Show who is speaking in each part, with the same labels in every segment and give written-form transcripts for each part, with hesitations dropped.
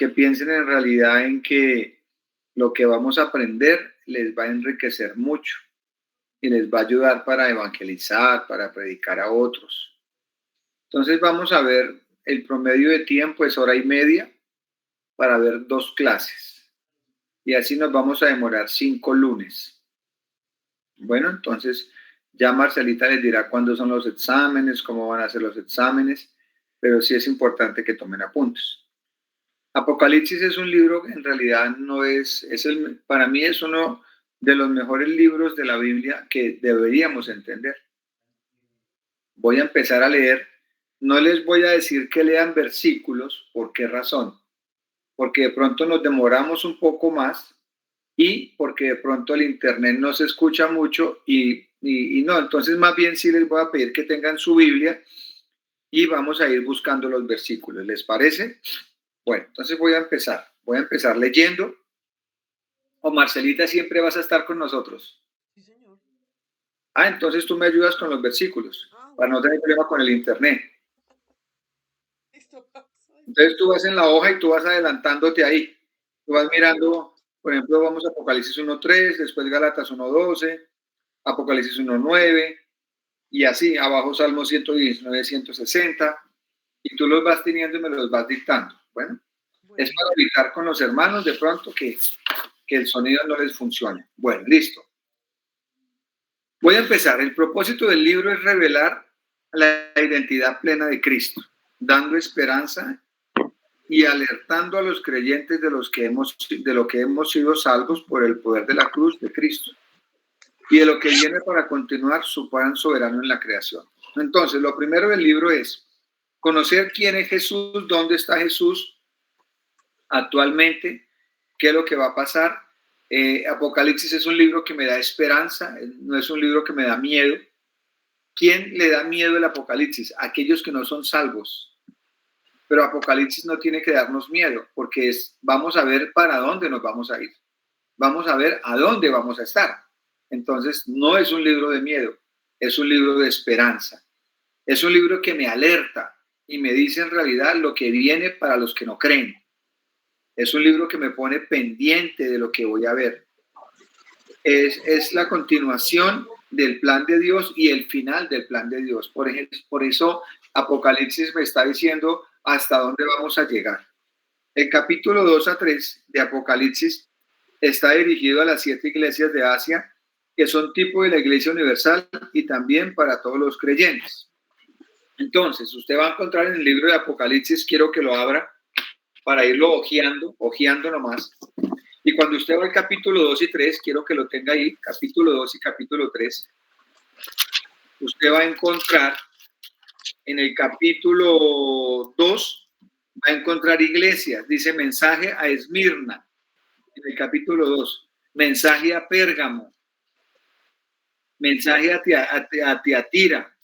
Speaker 1: que piensen en realidad en que lo que vamos a aprender les va a enriquecer mucho y les va a ayudar para evangelizar, para predicar a otros. Entonces vamos a ver, el promedio de tiempo es 1 hora y media para ver 2 clases. Y así nos vamos a demorar 5 lunes. Bueno, entonces ya Marcelita les dirá cuándo son los exámenes, cómo van a ser los exámenes, pero sí es importante que tomen apuntes. Apocalipsis es un libro que en realidad no para mí es uno de los mejores libros de la Biblia que deberíamos entender. Voy a empezar a leer. No les voy a decir que lean versículos. ¿Por qué razón? Porque de pronto nos demoramos un poco más y porque de pronto el internet no se escucha mucho y no, entonces más bien sí les voy a pedir que tengan su Biblia y vamos a ir buscando los versículos. ¿Les parece? Bueno, entonces voy a empezar leyendo. O Marcelita, siempre vas a estar con nosotros.
Speaker 2: Sí, señor.
Speaker 1: Entonces tú me ayudas con los versículos para no
Speaker 2: Bueno.
Speaker 1: tener problema con el internet.
Speaker 2: Listo,
Speaker 1: Entonces tú vas en la hoja y tú vas adelantándote ahí. Tú vas mirando, por ejemplo, vamos a Apocalipsis 1:3, después Gálatas 1:12, Apocalipsis 1:9, y así, abajo Salmo 119, 160, y tú los vas teniendo y me los vas dictando. Bueno, es para evitar con los hermanos de pronto que el sonido no les funcione. Bueno, listo. Voy a empezar. El propósito del libro es revelar la identidad plena de Cristo, dando esperanza y alertando a los creyentes de lo que hemos sido salvos por el poder de la cruz de Cristo y de lo que viene para continuar su plan soberano en la creación. Entonces, lo primero del libro es conocer quién es Jesús, dónde está Jesús actualmente, qué es lo que va a pasar. Apocalipsis es un libro que me da esperanza, no es un libro que me da miedo. ¿Quién le da miedo el Apocalipsis? Aquellos que no son salvos. Pero Apocalipsis no tiene que darnos miedo, porque vamos a ver para dónde nos vamos a ir. Vamos a ver a dónde vamos a estar. Entonces, no es un libro de miedo, es un libro de esperanza. Es un libro que me alerta y me dice en realidad lo que viene para los que no creen. Es un libro que me pone pendiente de lo que voy a ver. Es la continuación del plan de Dios y el final del plan de Dios. Por eso Apocalipsis me está diciendo hasta dónde vamos a llegar. El capítulo 2 a 3 de Apocalipsis está dirigido a las 7 iglesias de Asia, que son tipo de la iglesia universal y también para todos los creyentes. Entonces, usted va a encontrar en el libro de Apocalipsis, quiero que lo abra para irlo ojeando nomás. Y cuando usted va al capítulo 2 y 3, quiero que lo tenga ahí, capítulo 2 y capítulo 3, usted va a encontrar en el capítulo 2, va a encontrar iglesias, dice mensaje a Esmirna, en el capítulo 2, mensaje a Pérgamo, mensaje a Tiatira.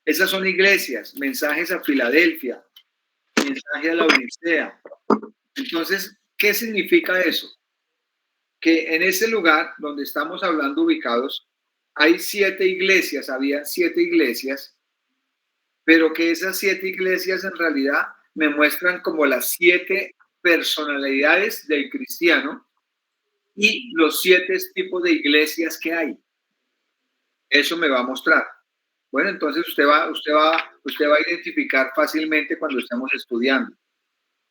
Speaker 1: Esas son iglesias, mensajes a Filadelfia, mensaje a la Odisea. Entonces, ¿qué significa eso? Que en ese lugar donde estamos hablando ubicados, hay 7 iglesias, había 7 iglesias, pero que esas 7 iglesias en realidad me muestran como las 7 personalidades del cristiano y los 7 tipos de iglesias que hay. Eso me va a mostrar. Bueno, entonces usted va a identificar fácilmente cuando estemos estudiando.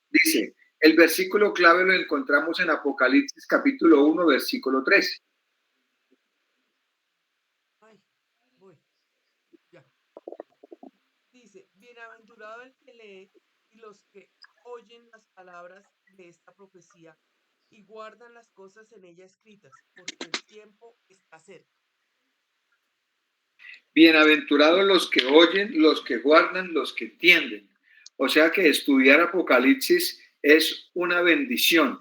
Speaker 1: Dice, el versículo clave lo encontramos en Apocalipsis capítulo 1, versículo 13.
Speaker 2: Ya. Dice, bienaventurado el que lee y los que oyen las palabras de esta profecía y guardan las cosas en ella escritas, porque el tiempo está cerca.
Speaker 1: Bienaventurados los que oyen, los que guardan, los que entienden. O sea que estudiar Apocalipsis es una bendición.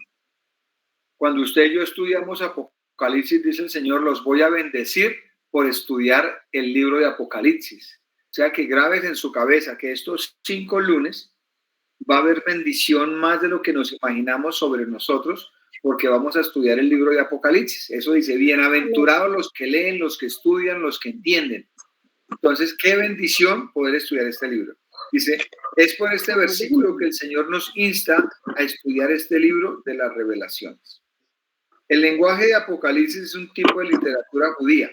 Speaker 1: Cuando usted y yo estudiamos Apocalipsis, dice el Señor, los voy a bendecir por estudiar el libro de Apocalipsis. O sea que grabes en su cabeza que estos 5 lunes va a haber bendición más de lo que nos imaginamos sobre nosotros, porque vamos a estudiar el libro de Apocalipsis. Eso dice, bienaventurados los que leen, los que estudian, los que entienden. Entonces, qué bendición poder estudiar este libro. Dice, es por este versículo que el Señor nos insta a estudiar este libro de las revelaciones. El lenguaje de Apocalipsis es un tipo de literatura judía.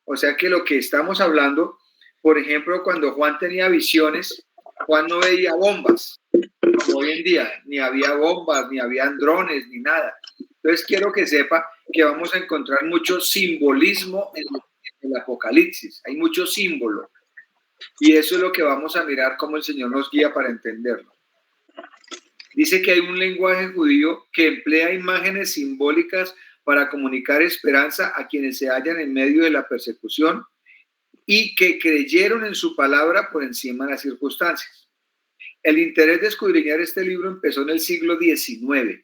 Speaker 1: O sea que lo que estamos hablando, por ejemplo, cuando Juan tenía visiones, Juan no veía bombas, como hoy en día, ni había bombas, ni había drones, ni nada. Entonces quiero que sepa que vamos a encontrar mucho simbolismo en el Apocalipsis. Hay mucho símbolo. Y eso es lo que vamos a mirar cómo el Señor nos guía para entenderlo. Dice que hay un lenguaje judío que emplea imágenes simbólicas para comunicar esperanza a quienes se hallan en medio de la persecución y que creyeron en su palabra por encima de las circunstancias. El interés de escudriñar este libro empezó en el siglo XIX.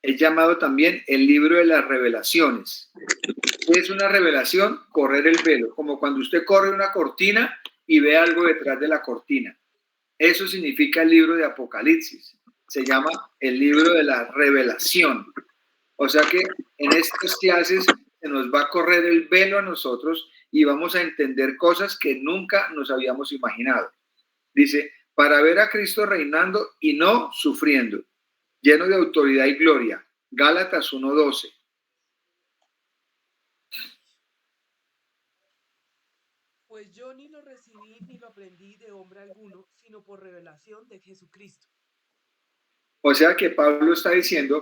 Speaker 1: Es llamado también el libro de las revelaciones. ¿Qué es una revelación? Correr el velo, como cuando usted corre una cortina y ve algo detrás de la cortina. Eso significa el libro de Apocalipsis. Se llama el libro de la revelación. O sea que en estas clases se nos va a correr el velo a nosotros y vamos a entender cosas que nunca nos habíamos imaginado. Dice, para ver a Cristo reinando y no sufriendo, lleno de autoridad y gloria. Gálatas 1:12.
Speaker 2: Pues yo ni lo recibí ni lo aprendí de hombre alguno, sino por revelación de Jesucristo.
Speaker 1: O sea que Pablo está diciendo,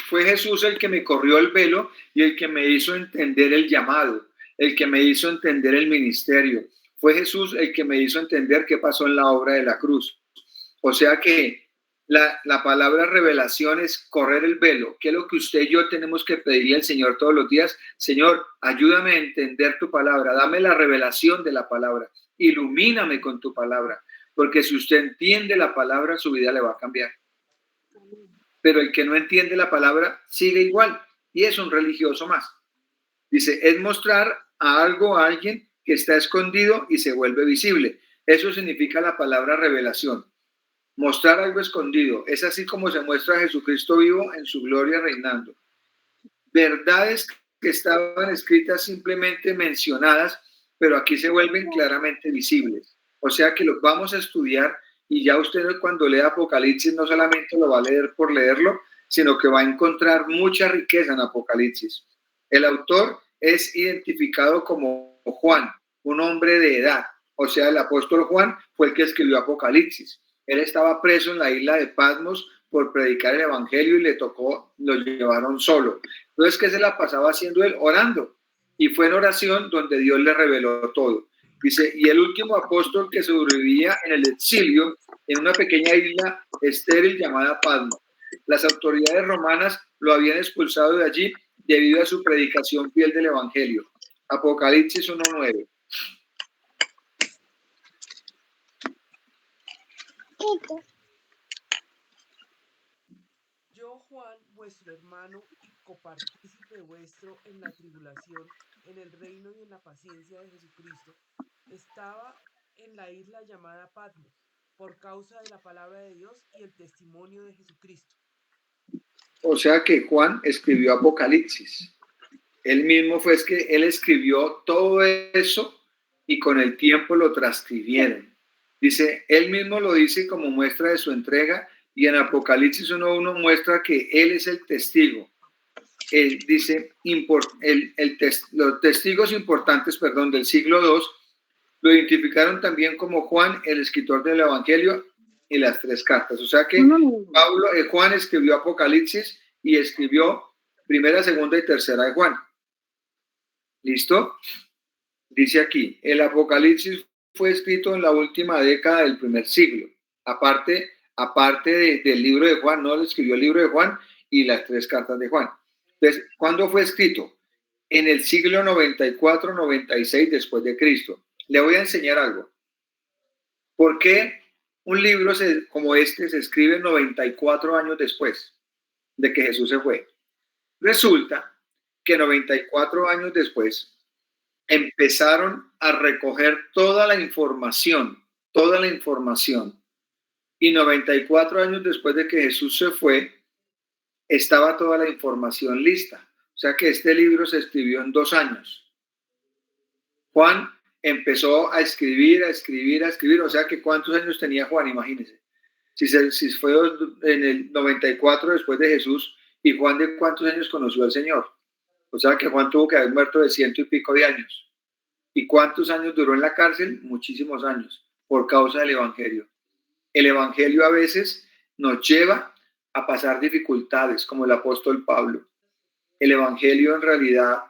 Speaker 1: fue Jesús el que me corrió el velo y el que me hizo entender el llamado, el que me hizo entender el ministerio. Fue Jesús el que me hizo entender qué pasó en la obra de la cruz. O sea que la palabra revelación es correr el velo, que es lo que usted y yo tenemos que pedirle al Señor todos los días. Señor, ayúdame a entender tu palabra, dame la revelación de la palabra, ilumíname con tu palabra, porque si usted entiende la palabra, su vida le va a cambiar. Pero el que no entiende la palabra sigue igual y es un religioso más. Dice, es mostrar a algo a alguien que está escondido y se vuelve visible. Eso significa la palabra revelación. Mostrar algo escondido. Es así como se muestra a Jesucristo vivo en su gloria reinando. Verdades que estaban escritas simplemente mencionadas, pero aquí se vuelven claramente visibles. O sea que los vamos a estudiar y ya usted cuando lea Apocalipsis no solamente lo va a leer por leerlo, sino que va a encontrar mucha riqueza en Apocalipsis. El autor es identificado como Juan, un hombre de edad. O sea, el apóstol Juan fue el que escribió Apocalipsis. Él estaba preso en la isla de Patmos por predicar el evangelio y lo llevaron solo. Entonces, ¿qué se la pasaba haciendo él? Orando. Y fue en oración donde Dios le reveló todo. Dice, y el último apóstol que sobrevivía en el exilio, en una pequeña isla estéril llamada Patmos. Las autoridades romanas lo habían expulsado de allí debido a su predicación fiel del evangelio. Apocalipsis 1:9.
Speaker 2: Yo, Juan, vuestro hermano y copartícipe vuestro en la tribulación, en el reino y en la paciencia de Jesucristo, estaba en la isla llamada Patmos, por causa de la palabra de Dios y el testimonio de Jesucristo.
Speaker 1: O sea que Juan escribió Apocalipsis. Él mismo fue que él escribió todo eso y con el tiempo lo transcribieron. Dice, él mismo lo dice como muestra de su entrega y en Apocalipsis 1:1 muestra que él es el testigo. Él dice, los testigos importantes, del siglo II lo identificaron también como Juan, el escritor del Evangelio y las 3 cartas. O sea que Juan escribió Apocalipsis y escribió primera, segunda y tercera de Juan. ¿Listo? Dice aquí, el Apocalipsis fue escrito en la última década del primer siglo. Aparte del libro de Juan, no lo escribió el libro de Juan y las 3 cartas de Juan. Entonces, ¿cuándo fue escrito? En el siglo 94-96 después de Cristo. Le voy a enseñar algo. ¿Por qué un libro como este se escribe 94 años después de que Jesús se fue? Resulta que 94 años después empezaron a recoger toda la información, y 94 años después de que Jesús se fue, estaba toda la información lista. O sea que este libro se escribió en 2 años. Juan empezó a escribir, a escribir, a escribir. O sea que ¿cuántos años tenía Juan? Imagínense. Si fue en el 94 después de Jesús, ¿y Juan de cuántos años conoció al Señor? O sea que Juan tuvo que haber muerto de 100 y pico de años. ¿Y cuántos años duró en la cárcel? Muchísimos años, por causa del Evangelio. El Evangelio a veces nos lleva a pasar dificultades, como el apóstol Pablo. El Evangelio en realidad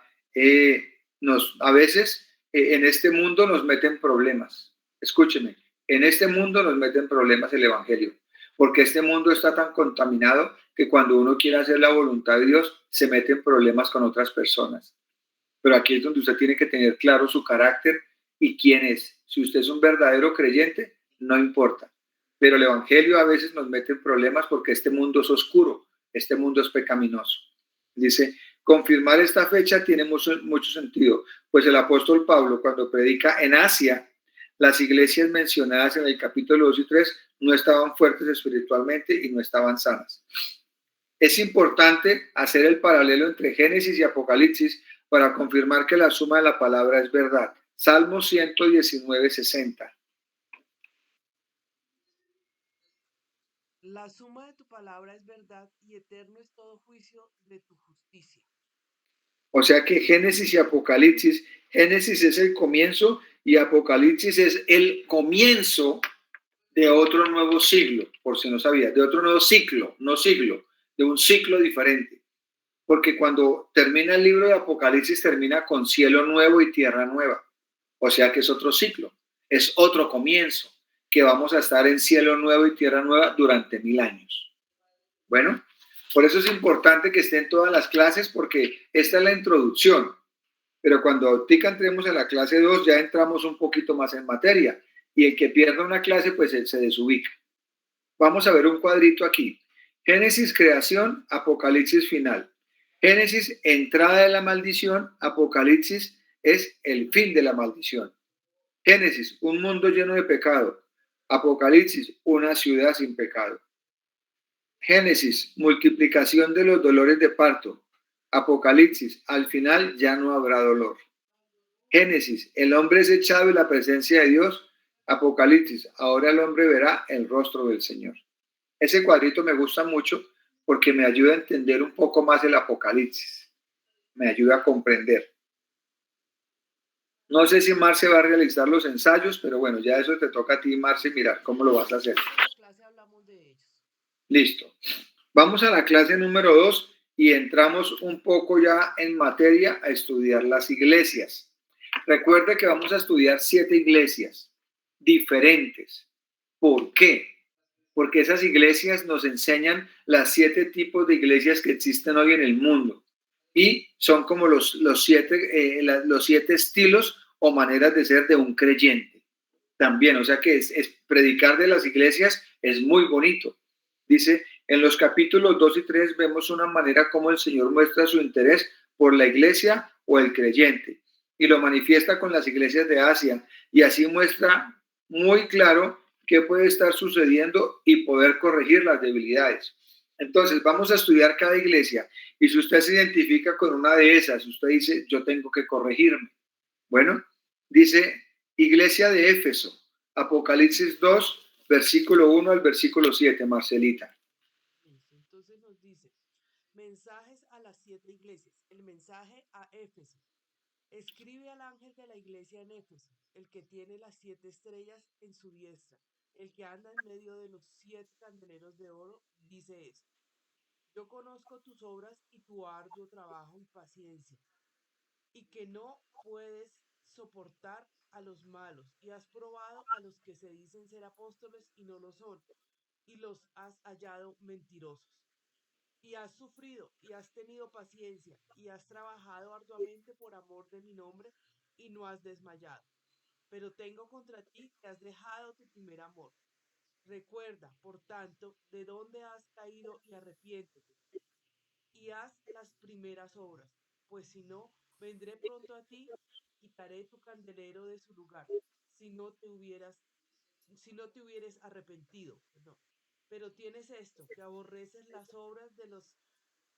Speaker 1: a veces en este mundo nos meten problemas. Escúcheme, en este mundo nos meten problemas el Evangelio, porque este mundo está tan contaminado que cuando uno quiere hacer la voluntad de Dios, se meten problemas con otras personas. Pero aquí es donde usted tiene que tener claro su carácter y quién es. Si usted es un verdadero creyente, no importa. Pero el Evangelio a veces nos mete en problemas porque este mundo es oscuro, este mundo es pecaminoso. Dice, confirmar esta fecha tiene mucho sentido, pues el apóstol Pablo cuando predica en Asia, las iglesias mencionadas en el capítulo 2 y 3 no estaban fuertes espiritualmente y no estaban sanas. Es importante hacer el paralelo entre Génesis y Apocalipsis para confirmar que la suma de la palabra es verdad. Salmo 119:60.
Speaker 2: La suma de tu palabra es verdad y eterno es todo juicio de tu justicia.
Speaker 1: O sea que Génesis es el comienzo y Apocalipsis es el comienzo de otro nuevo siglo, por si no sabía, de otro nuevo ciclo, no siglo, de un ciclo diferente. Porque cuando termina el libro de Apocalipsis termina con cielo nuevo y tierra nueva. O sea que es otro ciclo, es otro comienzo, que vamos a estar en cielo nuevo y tierra nueva durante 1000 años. Bueno, por eso es importante que estén todas las clases porque esta es la introducción, pero cuando tica entremos a la clase 2 ya entramos un poquito más en materia y el que pierda una clase pues se desubica. Vamos a ver un cuadrito aquí. Génesis creación, Apocalipsis final. Génesis entrada de la maldición, Apocalipsis es el fin de la maldición. Génesis, un mundo lleno de pecado. Apocalipsis, una ciudad sin pecado. Génesis, multiplicación de los dolores de parto. Apocalipsis, al final ya no habrá dolor. Génesis, el hombre es echado de la presencia de Dios. Apocalipsis, ahora el hombre verá el rostro del Señor. Ese cuadrito me gusta mucho porque me ayuda a entender un poco más el Apocalipsis. Me ayuda a comprender. No sé si Marce va a realizar los ensayos, pero bueno, ya eso te toca a ti, Marce, mirar cómo lo vas a hacer.
Speaker 2: En la clase hablamos de ellos.
Speaker 1: Listo. Vamos a la clase número 2 y entramos un poco ya en materia a estudiar las iglesias. Recuerde que vamos a estudiar 7 iglesias diferentes. ¿Por qué? Porque esas iglesias nos enseñan las 7 tipos de iglesias que existen hoy en el mundo. Y son como los 7 estilos o maneras de ser de un creyente. También, o sea que es predicar de las iglesias es muy bonito. Dice, en los capítulos 2 y 3 vemos una manera como el Señor muestra su interés por la iglesia o el creyente y lo manifiesta con las iglesias de Asia y así muestra muy claro qué puede estar sucediendo y poder corregir las debilidades. Entonces, vamos a estudiar cada iglesia y si usted se identifica con una de esas, usted dice, yo tengo que corregirme. Bueno, dice Iglesia de Éfeso, Apocalipsis 2, versículo 1 al versículo 7, Marcelita.
Speaker 2: Entonces nos dice, mensajes a las 7 iglesias. El mensaje a Éfeso. Escribe al ángel de la iglesia en Éfeso, el que tiene las 7 estrellas en su diestra, el que anda en medio de los 7 candeleros de oro, dice esto. Yo conozco tus obras y tu arduo trabajo y paciencia, y que no puedes soportar a los malos, y has probado a los que se dicen ser apóstoles y no lo son, y los has hallado mentirosos. Y has sufrido, y has tenido paciencia, y has trabajado arduamente por amor de mi nombre, y no has desmayado. Pero tengo contra ti que has dejado tu primer amor. Recuerda, por tanto, de dónde has caído y arrepiéntete, y haz las primeras obras, pues si no, vendré pronto a ti y quitaré tu candelero de su lugar, si no te hubieras, si no te hubieres arrepentido. No. Pero tienes esto, que aborreces las obras de los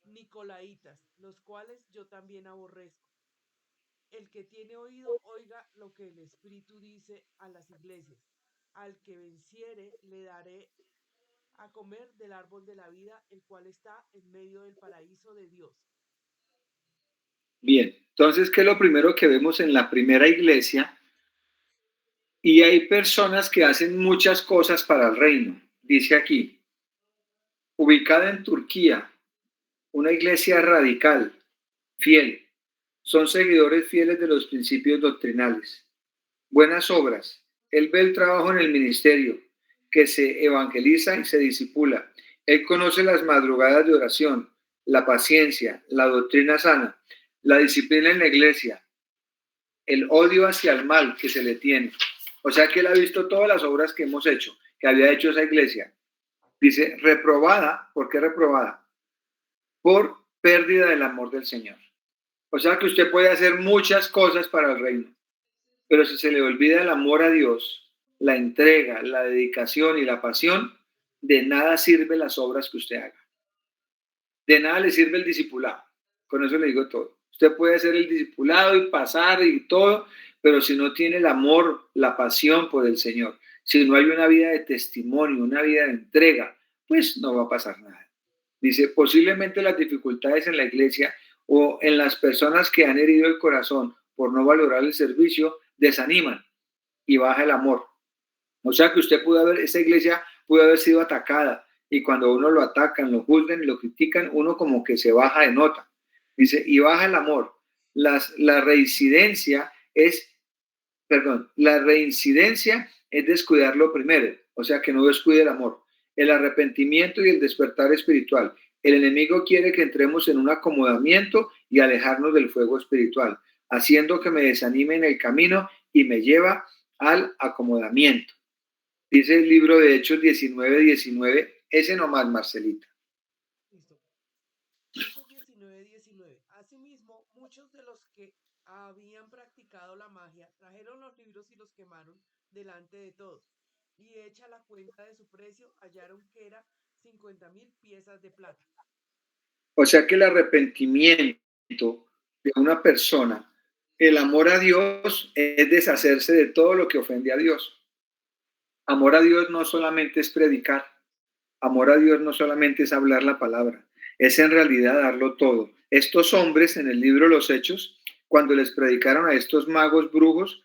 Speaker 2: Nicolaitas, los cuales yo también aborrezco. El que tiene oído, oiga lo que el Espíritu dice a las iglesias. Al que venciere, le daré a comer del árbol de la vida, el cual está en medio del paraíso de Dios.
Speaker 1: Bien, entonces, ¿qué es lo primero que vemos en la primera iglesia? Y hay personas que hacen muchas cosas para el reino. Dice aquí, ubicada en Turquía, una iglesia radical, fiel. Son seguidores fieles de los principios doctrinales. Buenas obras. Él ve el trabajo en el ministerio, que se evangeliza y se disipula. Él conoce las madrugadas de oración, la paciencia, la doctrina sana, la disciplina en la iglesia, el odio hacia el mal que se le tiene. O sea que él ha visto todas las obras que hemos hecho, que había hecho esa iglesia. Dice, reprobada, ¿por qué reprobada? Por pérdida del amor del Señor. O sea que usted puede hacer muchas cosas para el reino, pero si se le olvida el amor a Dios, la entrega, la dedicación y la pasión, de nada sirven las obras que usted haga. De nada le sirve el discipulado. Con eso le digo todo. Usted puede hacer el discipulado y pasar y todo, pero si no tiene el amor, la pasión por el Señor, si no hay una vida de testimonio, una vida de entrega, pues no va a pasar nada. Dice, posiblemente las dificultades en la iglesia o en las personas que han herido el corazón por no valorar el servicio, desaniman y baja el amor. O sea que esa iglesia pudo haber sido atacada y cuando uno lo atacan, lo juzgan y lo critican, uno como que se baja de nota. Dice, y baja el amor. La reincidencia es, perdón, la reincidencia es descuidar lo primero, o sea que no descuide el amor, el arrepentimiento y el despertar espiritual. El enemigo quiere que entremos en un acomodamiento y alejarnos del fuego espiritual, haciendo que me desanime en el camino y me lleva al acomodamiento. Dice el libro de Hechos 19:19, ese nomás, Marcelita.
Speaker 2: Listo. Hechos 19:19. Asimismo, muchos de los que habían practicado la magia trajeron los libros y los quemaron delante de todos. Y hecha la cuenta de su precio, hallaron que era 50.000 piezas de plata.
Speaker 1: O sea que el arrepentimiento de una persona, el amor a Dios es deshacerse de todo lo que ofende a Dios. Amor a Dios no solamente es predicar, amor a Dios no solamente es hablar la palabra, es en realidad darlo todo. Estos hombres en el libro Los Hechos, cuando les predicaron a estos magos brujos,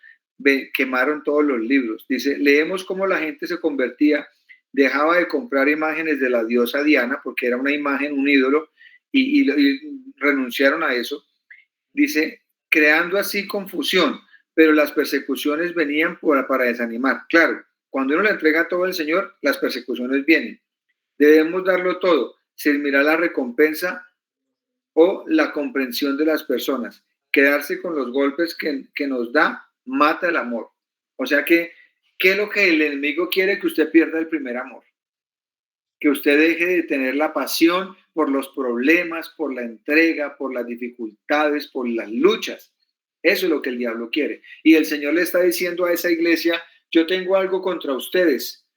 Speaker 1: quemaron todos los libros. Dice, leemos cómo la gente se convertía, dejaba de comprar imágenes de la diosa Diana, porque era una imagen, un ídolo, y renunciaron a eso. Dice, creando así confusión, pero las persecuciones venían para desanimar. Claro, cuando uno le entrega todo al Señor, las persecuciones vienen. Debemos darlo todo, sin mirar la recompensa o la comprensión de las personas. Quedarse con los golpes que nos da, mata el amor. O sea que, ¿qué es lo que el enemigo quiere? Que usted pierda el primer amor. Que usted deje de tener la pasión por los problemas, por la entrega, por las dificultades, por las luchas. Eso es lo que el diablo quiere. Y el Señor le está diciendo a esa iglesia, yo tengo algo contra ustedes,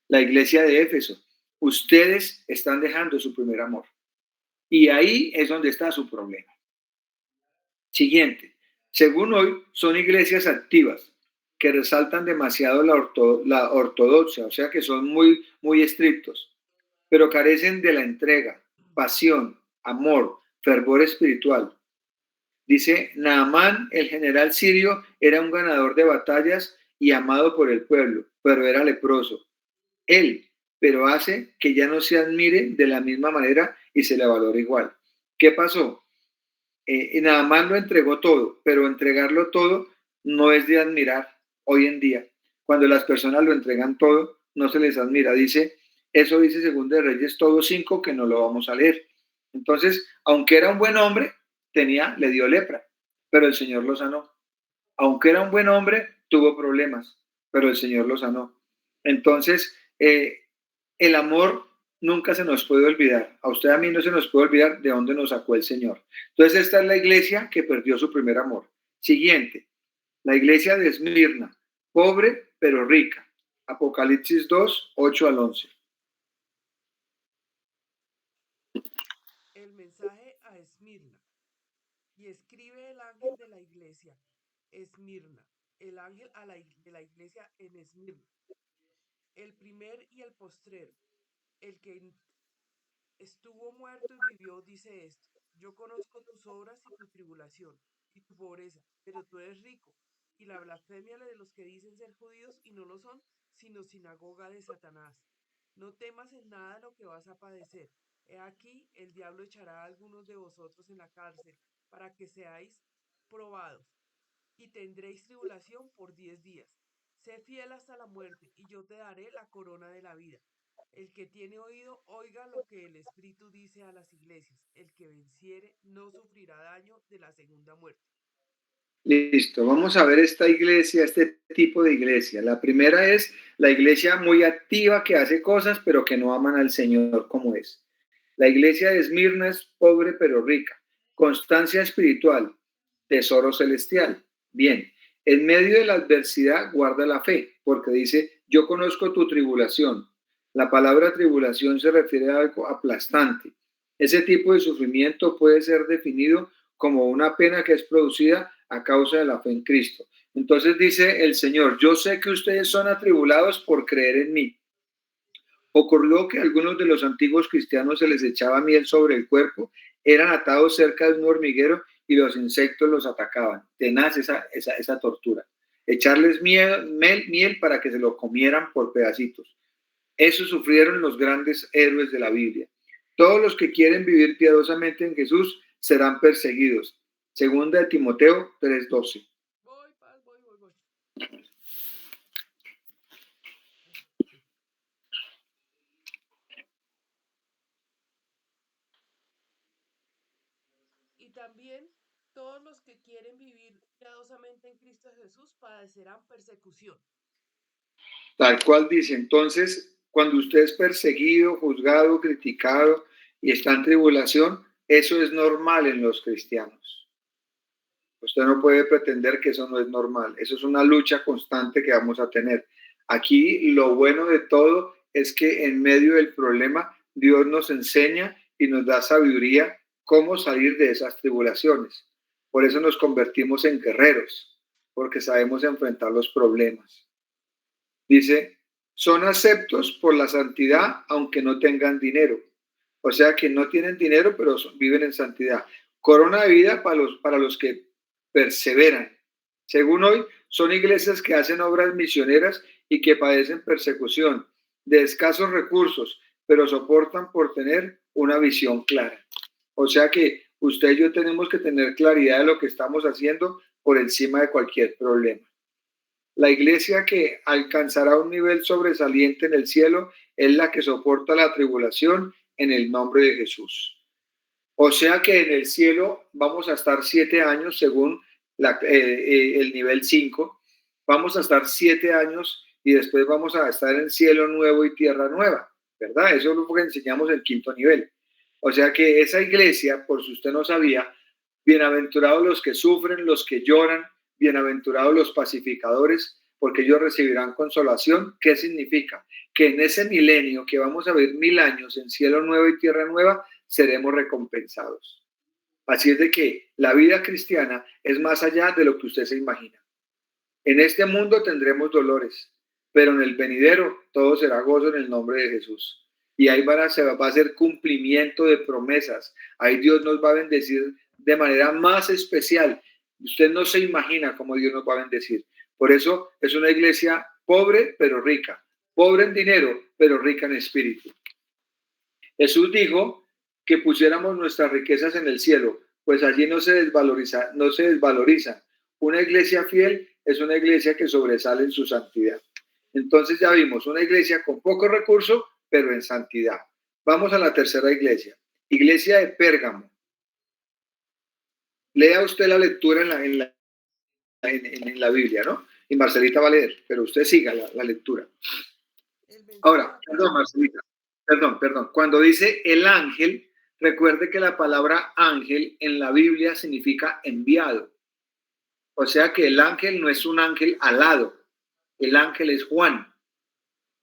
Speaker 1: la iglesia de Éfeso. Ustedes están dejando su primer amor. Y ahí es donde está su problema. Siguiente. Según hoy, son iglesias activas que resaltan demasiado la ortodoxia, o sea que son muy estrictos, pero carecen de la entrega, pasión, amor, fervor espiritual. Dice, Naamán, el general sirio, era un ganador de batallas y amado por el pueblo, pero era leproso. Él, pero hace que ya no se admire de la misma manera y se le valore igual. ¿Qué pasó? Naamán lo entregó todo, pero entregarlo todo no es de admirar hoy en día. Cuando las personas lo entregan todo, no se les admira. Eso dice Segunda de Reyes todo 5, que no lo vamos a leer. Entonces, aunque era un buen hombre, le dio lepra, pero el Señor lo sanó. Aunque era un buen hombre, tuvo problemas, pero el Señor lo sanó. Entonces, el amor nunca se nos puede olvidar. A usted, a mí no se nos puede olvidar de dónde nos sacó el Señor. Entonces, esta es la iglesia que perdió su primer amor. Siguiente, la iglesia de Esmirna, pobre pero rica. Apocalipsis 2, 8 al 11.
Speaker 2: El mensaje a Esmirna. Y escribe el ángel de la iglesia, Esmirna, el ángel de la iglesia en Esmirna, el primer y el postrero, el que estuvo muerto y vivió, dice esto: yo conozco tus obras y tu tribulación y tu pobreza, pero tú eres rico, y la blasfemia de los que dicen ser judíos y no lo son, sino sinagoga de Satanás. No temas en nada lo que vas a padecer. He aquí, el diablo echará a algunos de vosotros en la cárcel, para que seáis probados, y tendréis tribulación por 10 días. Sé fiel hasta la muerte, y yo te daré la corona de la vida. El que tiene oído, oiga lo que el Espíritu dice a las iglesias. El que venciere no sufrirá daño de la segunda muerte.
Speaker 1: Listo, vamos a ver esta iglesia, este tipo de iglesia. La primera es la iglesia muy activa que hace cosas, pero que no aman al Señor como es. La iglesia de Esmirna es pobre pero rica. Constancia espiritual, tesoro celestial. Bien, en medio de la adversidad guarda la fe, porque dice, yo conozco tu tribulación. La palabra tribulación se refiere a algo aplastante. Ese tipo de sufrimiento puede ser definido como una pena que es producida a causa de la fe en Cristo. Entonces dice el Señor, yo sé que ustedes son atribulados por creer en mí. Ocurrió que a algunos de los antiguos cristianos se les echaba miel sobre el cuerpo, eran atados cerca de un hormiguero y los insectos los atacaban. Tenaz esa tortura. Echarles miel para que se lo comieran por pedacitos. Eso sufrieron los grandes héroes de la Biblia. Todos los que quieren vivir piadosamente en Jesús serán perseguidos. Segunda de Timoteo 3:12.
Speaker 2: Voy. Y también todos los que quieren vivir piadosamente en Cristo Jesús padecerán persecución.
Speaker 1: Tal cual dice. Entonces, cuando usted es perseguido, juzgado, criticado y está en tribulación, eso es normal en los cristianos. Usted no puede pretender que eso no es normal. Eso es una lucha constante que vamos a tener. Aquí lo bueno de todo es que en medio del problema Dios nos enseña y nos da sabiduría cómo salir de esas tribulaciones. Por eso nos convertimos en guerreros, porque sabemos enfrentar los problemas. Dice, son aceptos por la santidad aunque no tengan dinero. O sea que no tienen dinero, pero viven en santidad. Corona de vida para los que perseveran. Según hoy, son iglesias que hacen obras misioneras y que padecen persecución, de escasos recursos, pero soportan por tener una visión clara. O sea que usted y yo tenemos que tener claridad de lo que estamos haciendo por encima de cualquier problema. La iglesia que alcanzará un nivel sobresaliente en el cielo es la que soporta la tribulación en el nombre de Jesús. O sea que en el cielo vamos a estar 7 años según el nivel 5. Vamos a estar 7 años y después vamos a estar en cielo nuevo y tierra nueva, ¿verdad? Eso es lo que enseñamos en el 5.º nivel. O sea que esa iglesia, por si usted no sabía, bienaventurados los que sufren, los que lloran, bienaventurados los pacificadores, porque ellos recibirán consolación. ¿Qué significa? Que en ese milenio, que vamos a ver 1000 años en cielo nuevo y tierra nueva, seremos recompensados. Así es de que la vida cristiana es más allá de lo que usted se imagina. En este mundo tendremos dolores, pero en el venidero todo será gozo en el nombre de Jesús. Y ahí va a ser cumplimiento de promesas. Ahí Dios nos va a bendecir de manera más especial. Usted no se imagina cómo Dios nos va a bendecir. Por eso es una iglesia pobre pero rica. Pobre en dinero, pero rica en espíritu. Jesús dijo que pusiéramos nuestras riquezas en el cielo, pues allí no se desvaloriza. Una iglesia fiel es una iglesia que sobresale en su santidad. Entonces ya vimos una iglesia con pocos recursos, pero en santidad. Vamos a la tercera iglesia. Iglesia de Pérgamo. Lea usted la lectura en la Biblia, ¿no? Y Marcelita va a leer, pero usted siga la lectura. Ahora, perdón, Marcelita. Perdón. Cuando dice el ángel, recuerde que la palabra ángel en la Biblia significa enviado. O sea que el ángel no es un ángel alado. El ángel es Juan.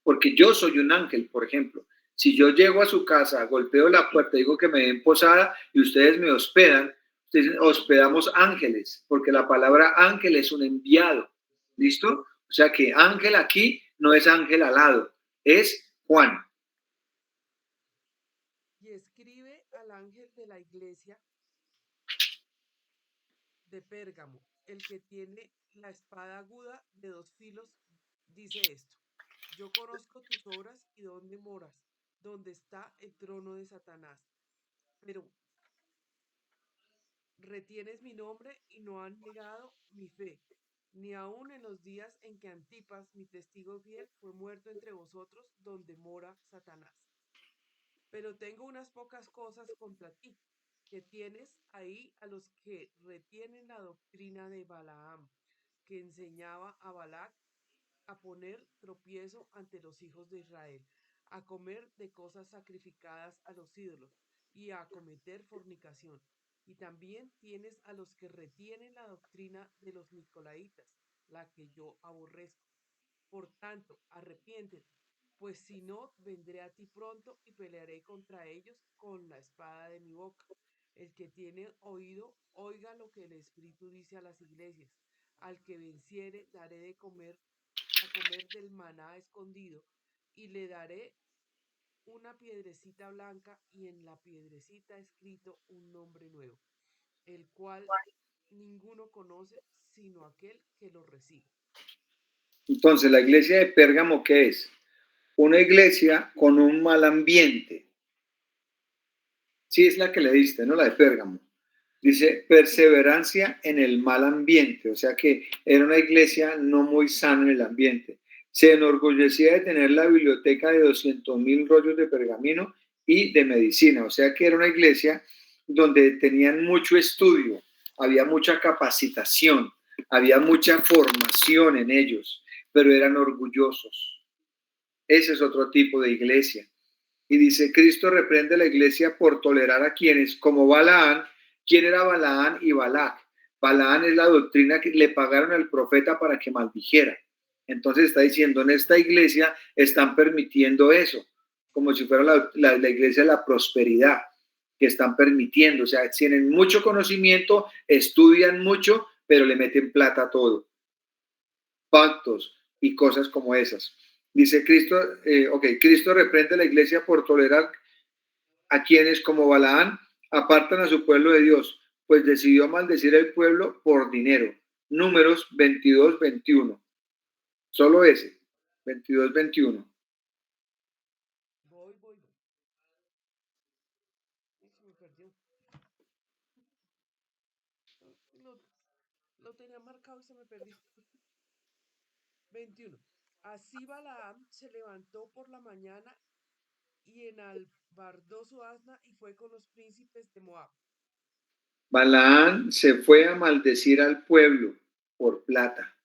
Speaker 1: Porque yo soy un ángel, por ejemplo. Si yo llego a su casa, golpeo la puerta, digo que me den posada y ustedes me hospedan, Entonces, hospedamos ángeles, porque la palabra ángel es un enviado. ¿Listo? O sea que ángel aquí no es ángel alado, es Juan.
Speaker 2: Y escribe al ángel de la iglesia de Pérgamo, el que tiene la espada aguda de 2 filos, dice esto. Yo conozco tus obras y dónde moras, donde está el trono de Satanás. Pero retienes mi nombre y no han negado mi fe, ni aun en los días en que Antipas, mi testigo fiel, fue muerto entre vosotros, donde mora Satanás. Pero tengo unas pocas cosas contra ti, que tienes ahí a los que retienen la doctrina de Balaam, que enseñaba a Balac a poner tropiezo ante los hijos de Israel, a comer de cosas sacrificadas a los ídolos y a cometer fornicación. Y también tienes a los que retienen la doctrina de los Nicolaitas, la que yo aborrezco. Por tanto, arrepiéntete, pues si no, vendré a ti pronto y pelearé contra ellos con la espada de mi boca. El que tiene oído, oiga lo que el Espíritu dice a las iglesias. Al que venciere, daré de comer a comer del maná escondido, y le daré una piedrecita blanca y en la piedrecita escrito un nombre nuevo, el cual ninguno conoce sino aquel que lo recibe.
Speaker 1: Entonces, la iglesia de Pérgamo, ¿qué es? Una iglesia con un mal ambiente. Sí, es la que le diste, ¿no? La de Pérgamo. Dice perseverancia en el mal ambiente, o sea que era una iglesia no muy sana en el ambiente. Se enorgullecía de tener la biblioteca de 200,000 rollos de pergamino y de medicina, o sea que era una iglesia donde tenían mucho estudio, había mucha capacitación, había mucha formación en ellos, pero eran orgullosos. Ese es otro tipo de iglesia. Y dice, Cristo reprende a la iglesia por tolerar a quienes, como Balaán. ¿Quién era Balaán y Balac? Balaán es la doctrina que le pagaron al profeta para que maldijera. Entonces está diciendo, en esta iglesia están permitiendo eso, como si fuera la iglesia de la prosperidad, que están permitiendo, o sea, tienen mucho conocimiento, estudian mucho, pero le meten plata a todo, pactos y cosas como esas. Dice Cristo, Cristo reprende a la iglesia por tolerar a quienes, como Balaán, apartan a su pueblo de Dios, pues decidió maldecir al pueblo por dinero. Números 22-21. Solo ese, 22-21.
Speaker 2: Voy. Se me perdió. Lo, lo tenía marcado y se me perdió. 21. Así Balaam se levantó por la mañana y enalbardó su asna y fue con los príncipes de Moab.
Speaker 1: Balaán se fue a maldecir al pueblo por plata.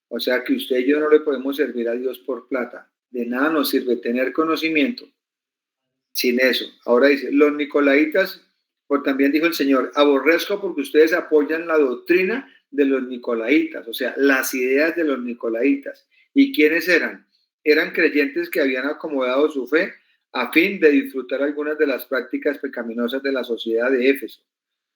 Speaker 1: O sea que usted y yo no le podemos servir a Dios por plata. De nada nos sirve tener conocimiento sin eso. Ahora dice, los nicolaitas, por también dijo el Señor, aborrezco porque ustedes apoyan la doctrina de los nicolaitas, o sea, las ideas de los nicolaitas. ¿Y quiénes eran? Eran creyentes que habían acomodado su fe a fin de disfrutar algunas de las prácticas pecaminosas de la sociedad de Éfeso.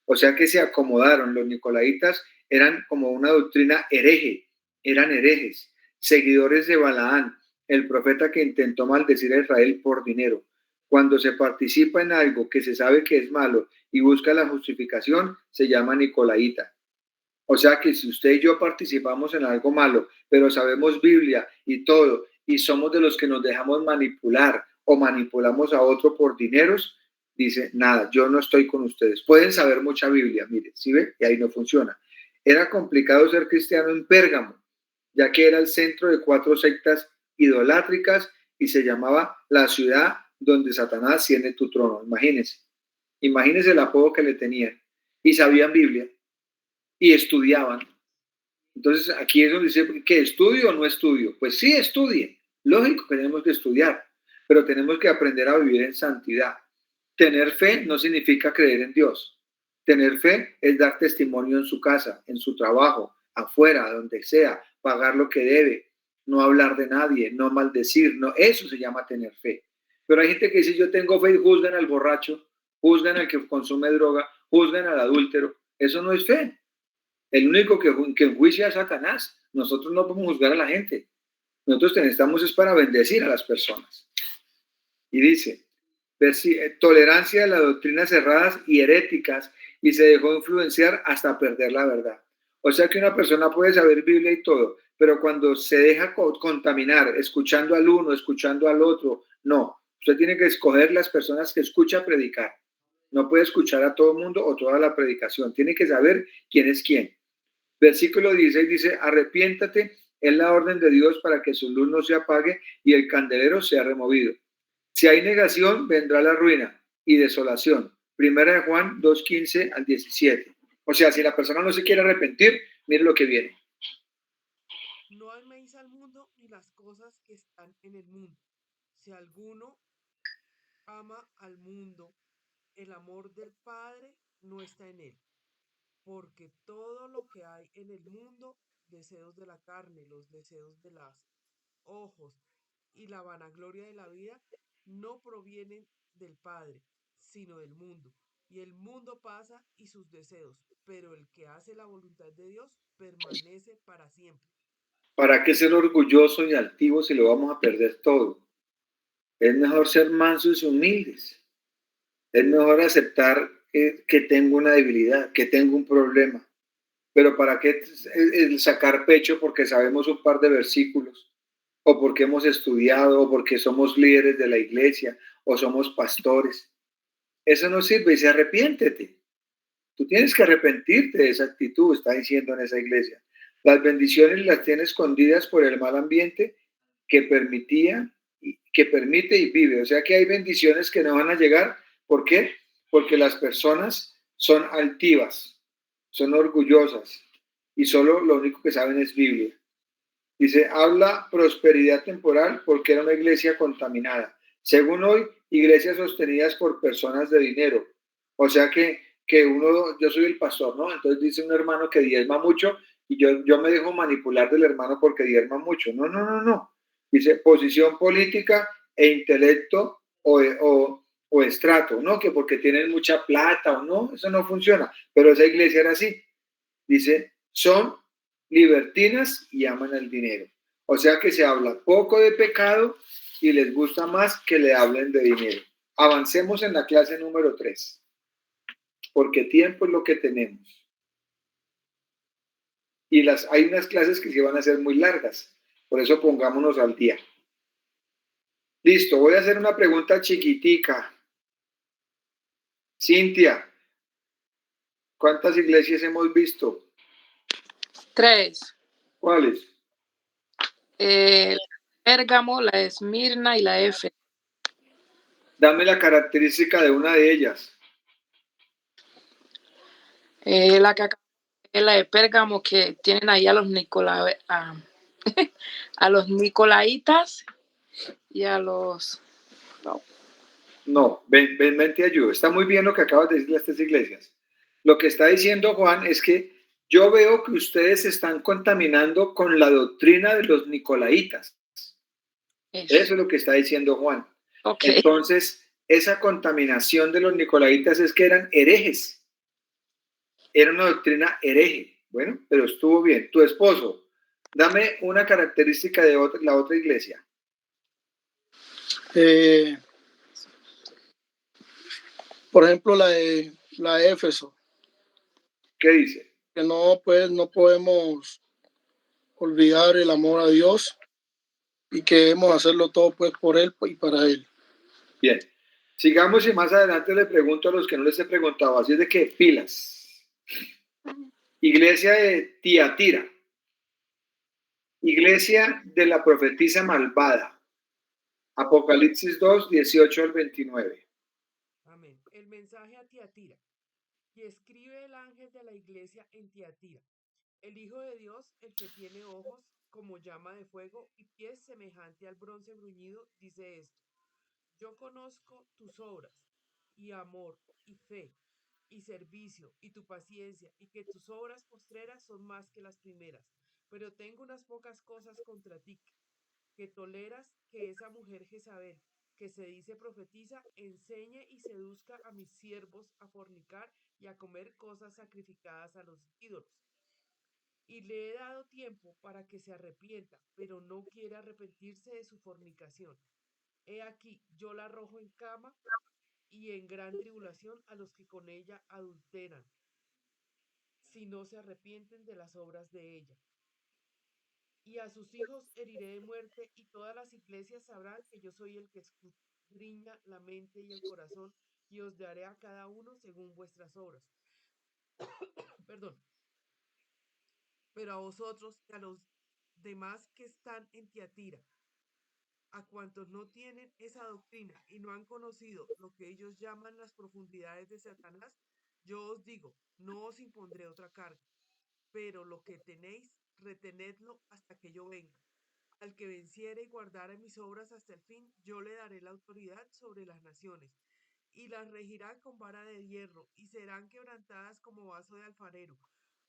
Speaker 1: O sea que se acomodaron. Los nicolaitas eran como una doctrina hereje, eran herejes, seguidores de Balaán, el profeta que intentó maldecir a Israel por dinero. Cuando se participa en algo que se sabe que es malo y busca la justificación, se llama nicolaíta. O sea que si usted y yo participamos en algo malo, pero sabemos Biblia y todo, y somos de los que nos dejamos manipular o manipulamos a otro por dineros, dice, nada, yo no estoy con ustedes. Pueden saber mucha Biblia, mire, ¿sí ve? Y ahí no funciona. Era complicado ser cristiano en Pérgamo, ya que era el centro de 4 sectas idolátricas y se llamaba la ciudad donde Satanás tiene tu trono. Imagínense el apodo que le tenían. Y sabían Biblia y estudiaban. Entonces aquí es donde dice que estudio o no estudio. Pues sí, estudie. Lógico que tenemos que estudiar, pero tenemos que aprender a vivir en santidad. Tener fe no significa creer en Dios. Tener fe es dar testimonio en su casa, en su trabajo, afuera, donde sea, pagar lo que debe, no hablar de nadie, no maldecir, no, eso se llama tener fe. Pero hay gente que dice yo tengo fe y juzgan al borracho. juzgan al que consume droga, juzgan al adúltero. Eso no es fe. El único que enjuicia es Satanás. Nosotros no podemos juzgar a la gente. Nosotros estamos es para bendecir a las personas. Y dice, tolerancia a las doctrinas cerradas y heréticas, y se dejó influenciar hasta perder la verdad. O sea que una persona puede saber Biblia y todo, pero cuando se deja contaminar, escuchando al uno, escuchando al otro, no. Usted tiene que escoger las personas que escucha predicar. No puede escuchar a todo el mundo o toda la predicación. Tiene que saber quién es quién. Versículo 16 dice, arrepiéntate, es la orden de Dios para que su luz no se apague y el candelero sea removido. Si hay negación, vendrá la ruina y desolación. Primera de Juan 2:15 al 17. O sea, si la persona no se quiere arrepentir, mire lo que viene.
Speaker 2: No améis al mundo ni las cosas que están en el mundo. Si alguno ama al mundo, el amor del Padre no está en él, porque todo lo que hay en el mundo, deseos de la carne, los deseos de los ojos y la vanagloria de la vida, no provienen del Padre, sino del mundo. Y el mundo pasa y sus deseos, pero el que hace la voluntad de Dios permanece para siempre.
Speaker 1: ¿Para qué ser orgulloso y altivo si lo vamos a perder todo? Es mejor ser mansos y humildes. Es mejor aceptar que tengo una debilidad, que tengo un problema. Pero ¿para qué el sacar pecho porque sabemos un par de versículos? O porque hemos estudiado, o porque somos líderes de la iglesia, o somos pastores. Eso no sirve, y se arrepiéntete. Tú tienes que arrepentirte de esa actitud, está diciendo en esa iglesia. Las bendiciones las tiene escondidas por el mal ambiente que que permite y vive. O sea que hay bendiciones que no van a llegar. ¿Por qué? Porque las personas son altivas, son orgullosas y solo lo único que saben es Biblia. Dice, habla prosperidad temporal porque era una iglesia contaminada. Según hoy, iglesias sostenidas por personas de dinero. O sea que uno, yo soy el pastor, ¿no? Entonces dice un hermano que diezma mucho y yo me dejo manipular del hermano porque diezma mucho. No, no, no, no. Dice posición política e intelecto o estrato, ¿no? Que porque tienen mucha plata o no, eso no funciona. Pero esa iglesia era así. Dice, son libertinas y aman el dinero. O sea que se habla poco de pecado y les gusta más que le hablen de dinero. Avancemos en la clase número 3, porque tiempo es lo que tenemos. Y hay unas clases que sí van a ser muy largas, por eso pongámonos al día. Listo, voy a hacer una pregunta chiquitica. Cintia, ¿cuántas iglesias hemos visto?
Speaker 3: 3.
Speaker 1: ¿Cuáles?
Speaker 3: Pérgamo, la Esmirna y la F.
Speaker 1: Dame la característica de una de ellas.
Speaker 3: La que es la de Pérgamo, que tienen ahí a los a los nicolaitas y a los...
Speaker 1: No, ven, te ayudo. Está muy bien lo que acabas de decirle a estas iglesias. Lo que está diciendo Juan es que yo veo que ustedes se están contaminando con la doctrina de los nicolaitas. Eso es lo que está diciendo Juan.
Speaker 3: Okay.
Speaker 1: Entonces, esa contaminación de los nicolaitas es que eran herejes. Era una doctrina hereje. Bueno, pero estuvo bien. Tu esposo, dame una característica de la otra iglesia.
Speaker 4: Por ejemplo, la de Éfeso.
Speaker 1: ¿Qué dice?
Speaker 4: Que no podemos olvidar el amor a Dios y que debemos hacerlo todo pues por Él y para Él.
Speaker 1: Bien, sigamos y más adelante le pregunto a los que no les he preguntado, así es de que pilas. Iglesia de Tiatira, iglesia de la profetisa malvada, Apocalipsis 2, 18 al 29.
Speaker 2: Amén. El mensaje a Tiatira. Y escribe el ángel de la iglesia en Tiatira, el Hijo de Dios, el que tiene ojos como llama de fuego y pies semejante al bronce bruñido, dice esto: yo conozco tus obras, y amor, y fe, y servicio, y tu paciencia, y que tus obras postreras son más que las primeras. Pero tengo unas pocas cosas contra ti, que toleras que esa mujer Jezabel, que se dice profetiza, enseñe y seduzca a mis siervos a fornicar y a comer cosas sacrificadas a los ídolos. Y le he dado tiempo para que se arrepienta, pero no quiere arrepentirse de su fornicación. He aquí, yo la arrojo en cama y en gran tribulación a los que con ella adulteran, si no se arrepienten de las obras de ella. Y a sus hijos heriré de muerte, y todas las iglesias sabrán que yo soy el que escudriña la mente y el corazón, y os daré a cada uno según vuestras obras. Perdón. Pero a vosotros y a los demás que están en Tiatira, a cuantos no tienen esa doctrina y no han conocido lo que ellos llaman las profundidades de Satanás, yo os digo, no os impondré otra carga, pero lo que tenéis, retenedlo hasta que yo venga. Al que venciere y guardare mis obras hasta el fin, yo le daré la autoridad sobre las naciones, y las regirá con vara de hierro, y serán quebrantadas como vaso de alfarero,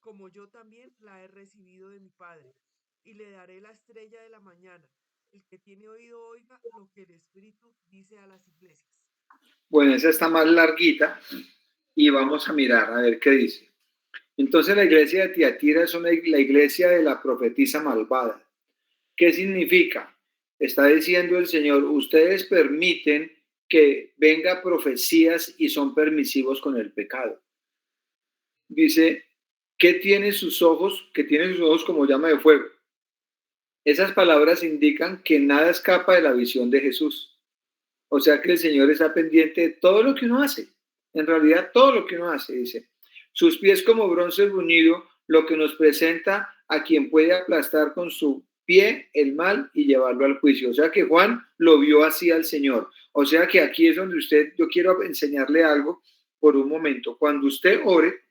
Speaker 2: como yo también la he recibido de mi Padre. Y le daré la estrella de la mañana. El que tiene oído oiga lo que el Espíritu dice a las iglesias.
Speaker 1: Bueno, esa está más larguita y vamos a mirar a ver qué dice. Entonces la iglesia de Tiatira es la iglesia de la profetisa malvada. ¿Qué significa? Está diciendo el Señor, ustedes permiten que venga profecías y son permisivos con el pecado. Dice, ¿qué tiene sus ojos? Que tiene sus ojos como llama de fuego. Esas palabras indican que nada escapa de la visión de Jesús. O sea que el Señor está pendiente de todo lo que uno hace. En realidad, todo lo que uno hace, dice. Sus pies como bronce bruñido, lo que nos presenta a quien puede aplastar con su pie el mal y llevarlo al juicio. O sea que Juan lo vio así al Señor. O sea que aquí es donde yo quiero enseñarle algo por un momento. Cuando usted ore,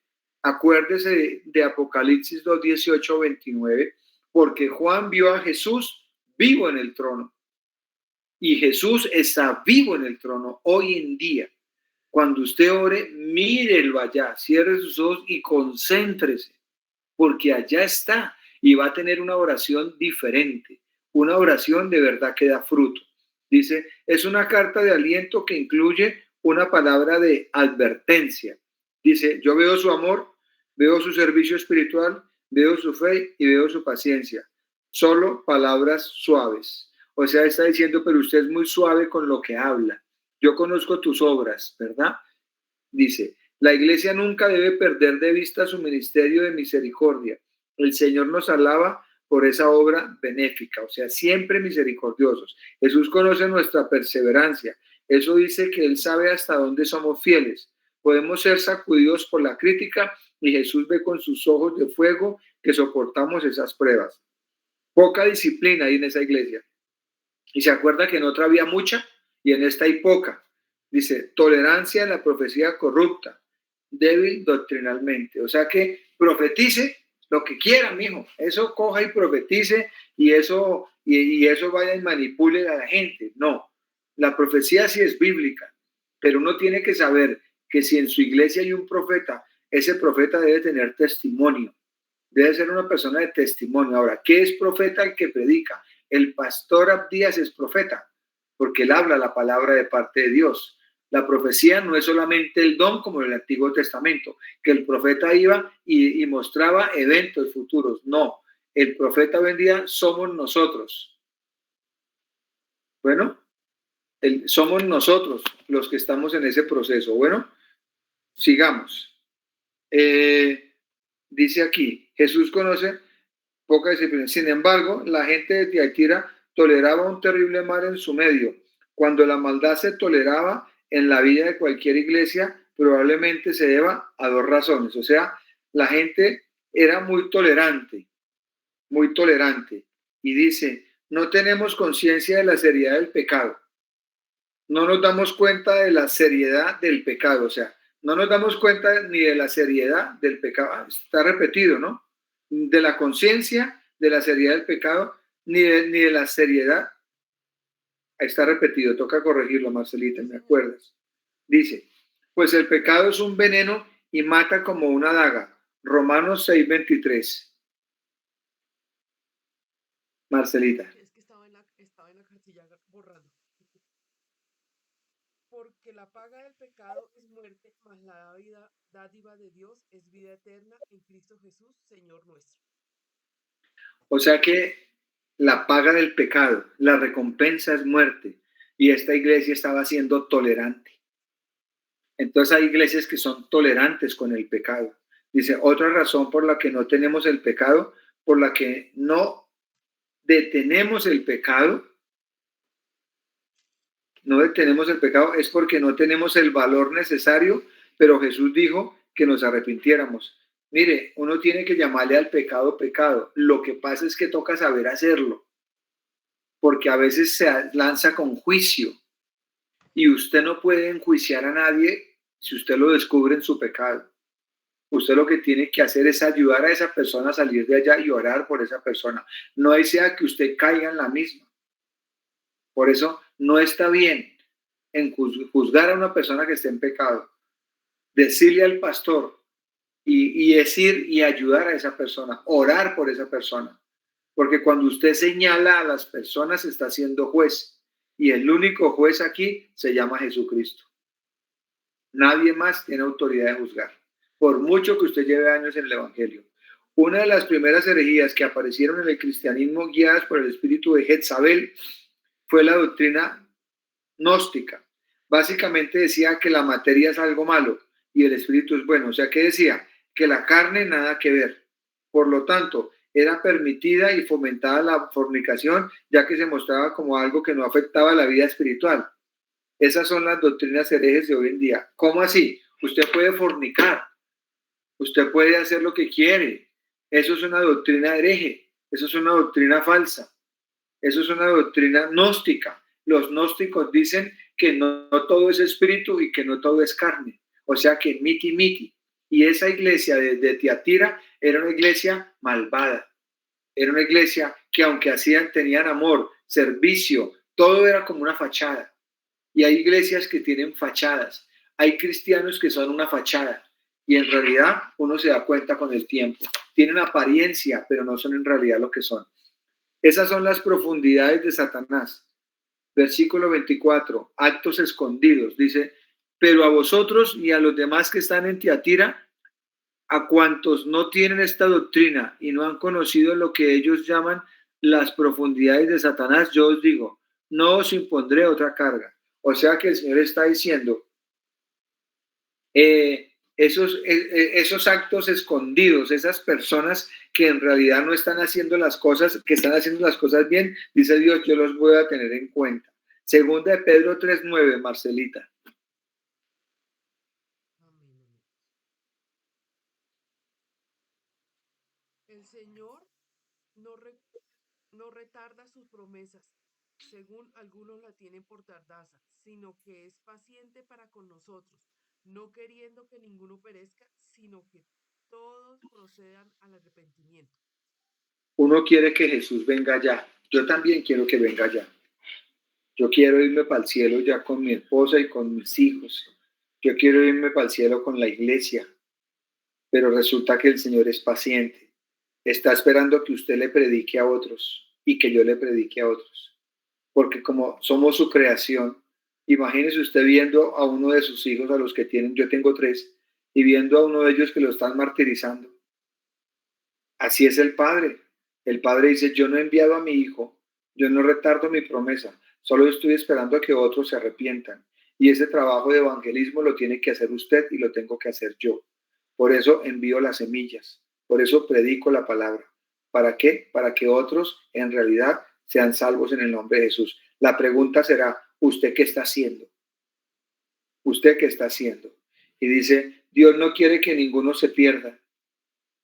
Speaker 1: acuérdese de Apocalipsis 2, 18, 29, porque Juan vio a Jesús vivo en el trono. Y Jesús está vivo en el trono hoy en día. Cuando usted ore, mírelo allá, cierre sus ojos y concéntrese, porque allá está y va a tener una oración diferente, una oración de verdad que da fruto. Dice, es una carta de aliento que incluye una palabra de advertencia. Dice, yo veo su amor, veo su servicio espiritual, veo su fe y veo su paciencia. Solo palabras suaves. O sea, está diciendo, pero usted es muy suave con lo que habla. Yo conozco tus obras, ¿verdad? Dice, la iglesia nunca debe perder de vista su ministerio de misericordia. El Señor nos alaba por esa obra benéfica, o sea, siempre misericordiosos. Jesús conoce nuestra perseverancia. Eso dice que Él sabe hasta dónde somos fieles. Podemos ser sacudidos por la crítica y Jesús ve con sus ojos de fuego que soportamos esas pruebas. Poca disciplina hay en esa iglesia. Y se acuerda que en otra había mucha y en esta hay poca. Dice, tolerancia a la profecía corrupta, débil doctrinalmente. O sea que profetice lo que quiera, mijo. Eso coja y profetice y eso vaya y manipule a la gente. No, la profecía sí es bíblica, pero uno tiene que saber que si en su iglesia hay un profeta, ese profeta debe tener testimonio. Debe ser una persona de testimonio. Ahora, ¿qué es profeta? El que predica. El pastor Abdías es profeta, porque él habla la palabra de parte de Dios. La profecía no es solamente el don como en el Antiguo Testamento, que el profeta iba y mostraba eventos futuros. No, el profeta hoy en día somos nosotros. Bueno, somos nosotros los que estamos en ese proceso. Bueno, sigamos. Dice aquí, Jesús conoce poca disciplina. Sin embargo, la gente de Tiatira toleraba un terrible mal en su medio. Cuando la maldad se toleraba en la vida de cualquier iglesia, probablemente se deba a dos razones. O sea, la gente era muy tolerante. Y dice, no tenemos conciencia de la seriedad del pecado. No nos damos cuenta de la seriedad del pecado. O sea, no nos damos cuenta ni de la seriedad del pecado. Está repetido, ¿no? De la conciencia, de la seriedad del pecado, ni de la seriedad. Ahí está repetido, toca corregirlo, Marcelita, ¿me acuerdas? Dice, pues el pecado es un veneno y mata como una daga. Romanos 6:23. Marcelita.
Speaker 2: Es que estaba en la cartilla borrando. la paga del pecado es muerte, mas la dádiva de Dios es vida eterna en Cristo Jesús, Señor nuestro.
Speaker 1: O sea que la paga del pecado, la recompensa es muerte. Y esta iglesia estaba siendo tolerante. Entonces hay iglesias que son tolerantes con el pecado. Dice, otra razón por la que no tenemos el pecado, por la que no detenemos el pecado, es porque no tenemos el valor necesario, pero Jesús dijo que nos arrepintiéramos. Mire, uno tiene que llamarle al pecado pecado. Lo que pasa es que toca saber hacerlo, porque a veces se lanza con juicio y usted no puede enjuiciar a nadie si usted lo descubre en su pecado. Usted lo que tiene que hacer es ayudar a esa persona a salir de allá y orar por esa persona. No sea que usted caiga en la misma. Por eso no está bien en juzgar a una persona que esté en pecado. Decirle al pastor y decir y ayudar a esa persona, orar por esa persona. Porque cuando usted señala a las personas está siendo juez. Y el único juez aquí se llama Jesucristo. Nadie más tiene autoridad de juzgar, por mucho que usted lleve años en el Evangelio. Una de las primeras herejías que aparecieron en el cristianismo guiadas por el espíritu de Jezabel fue la doctrina gnóstica. Básicamente decía que la materia es algo malo y el espíritu es bueno. O sea, que decía que la carne nada que ver. Por lo tanto, era permitida y fomentada la fornicación, ya que se mostraba como algo que no afectaba la vida espiritual. Esas son las doctrinas herejes de hoy en día. ¿Cómo así? Usted puede fornicar, usted puede hacer lo que quiere. Eso es una doctrina hereje, eso es una doctrina falsa, eso es una doctrina gnóstica. Los gnósticos dicen que no todo es espíritu y que no todo es carne. O sea que miti miti. Y esa iglesia de Tiatira era una iglesia malvada. Era una iglesia que aunque tenían amor, servicio, todo era como una fachada. Y hay iglesias que tienen fachadas. Hay cristianos que son una fachada. Y en realidad uno se da cuenta con el tiempo. Tienen apariencia, pero no son en realidad lo que son. Esas son las profundidades de Satanás. Versículo 24, actos escondidos. Dice, pero a vosotros y a los demás que están en Tiatira, a cuantos no tienen esta doctrina y no han conocido lo que ellos llaman las profundidades de Satanás, yo os digo, no os impondré otra carga. O sea que el Señor está diciendo, esos actos escondidos, esas personas que en realidad no están haciendo las cosas, que están haciendo las cosas bien, dice Dios, yo los voy a tener en cuenta. Segunda de Pedro 3:9, Marcelita.
Speaker 2: El Señor no retarda sus promesas, según algunos la tienen por tardanza, sino que es paciente para con nosotros, no queriendo que ninguno perezca, sino que todos procedan al arrepentimiento.
Speaker 1: Uno quiere que Jesús venga ya. Yo también quiero que venga ya. Yo quiero irme para el cielo ya con mi esposa y con mis hijos. Yo quiero irme para el cielo con la iglesia. Pero resulta que el Señor es paciente. Está esperando que usted le predique a otros y que yo le predique a otros. Porque como somos su creación, imagínese usted viendo a uno de sus hijos, a los que tienen, yo tengo 3, y viendo a uno de ellos que lo están martirizando. Así es el Padre. El Padre dice, yo no he enviado a mi hijo, yo no retardo mi promesa, solo estoy esperando a que otros se arrepientan. Y ese trabajo de evangelismo lo tiene que hacer usted y lo tengo que hacer yo. Por eso envío las semillas, por eso predico la palabra. ¿Para qué? Para que otros en realidad sean salvos en el nombre de Jesús. La pregunta será, ¿usted qué está haciendo? ¿Usted qué está haciendo? Y dice, Dios no quiere que ninguno se pierda.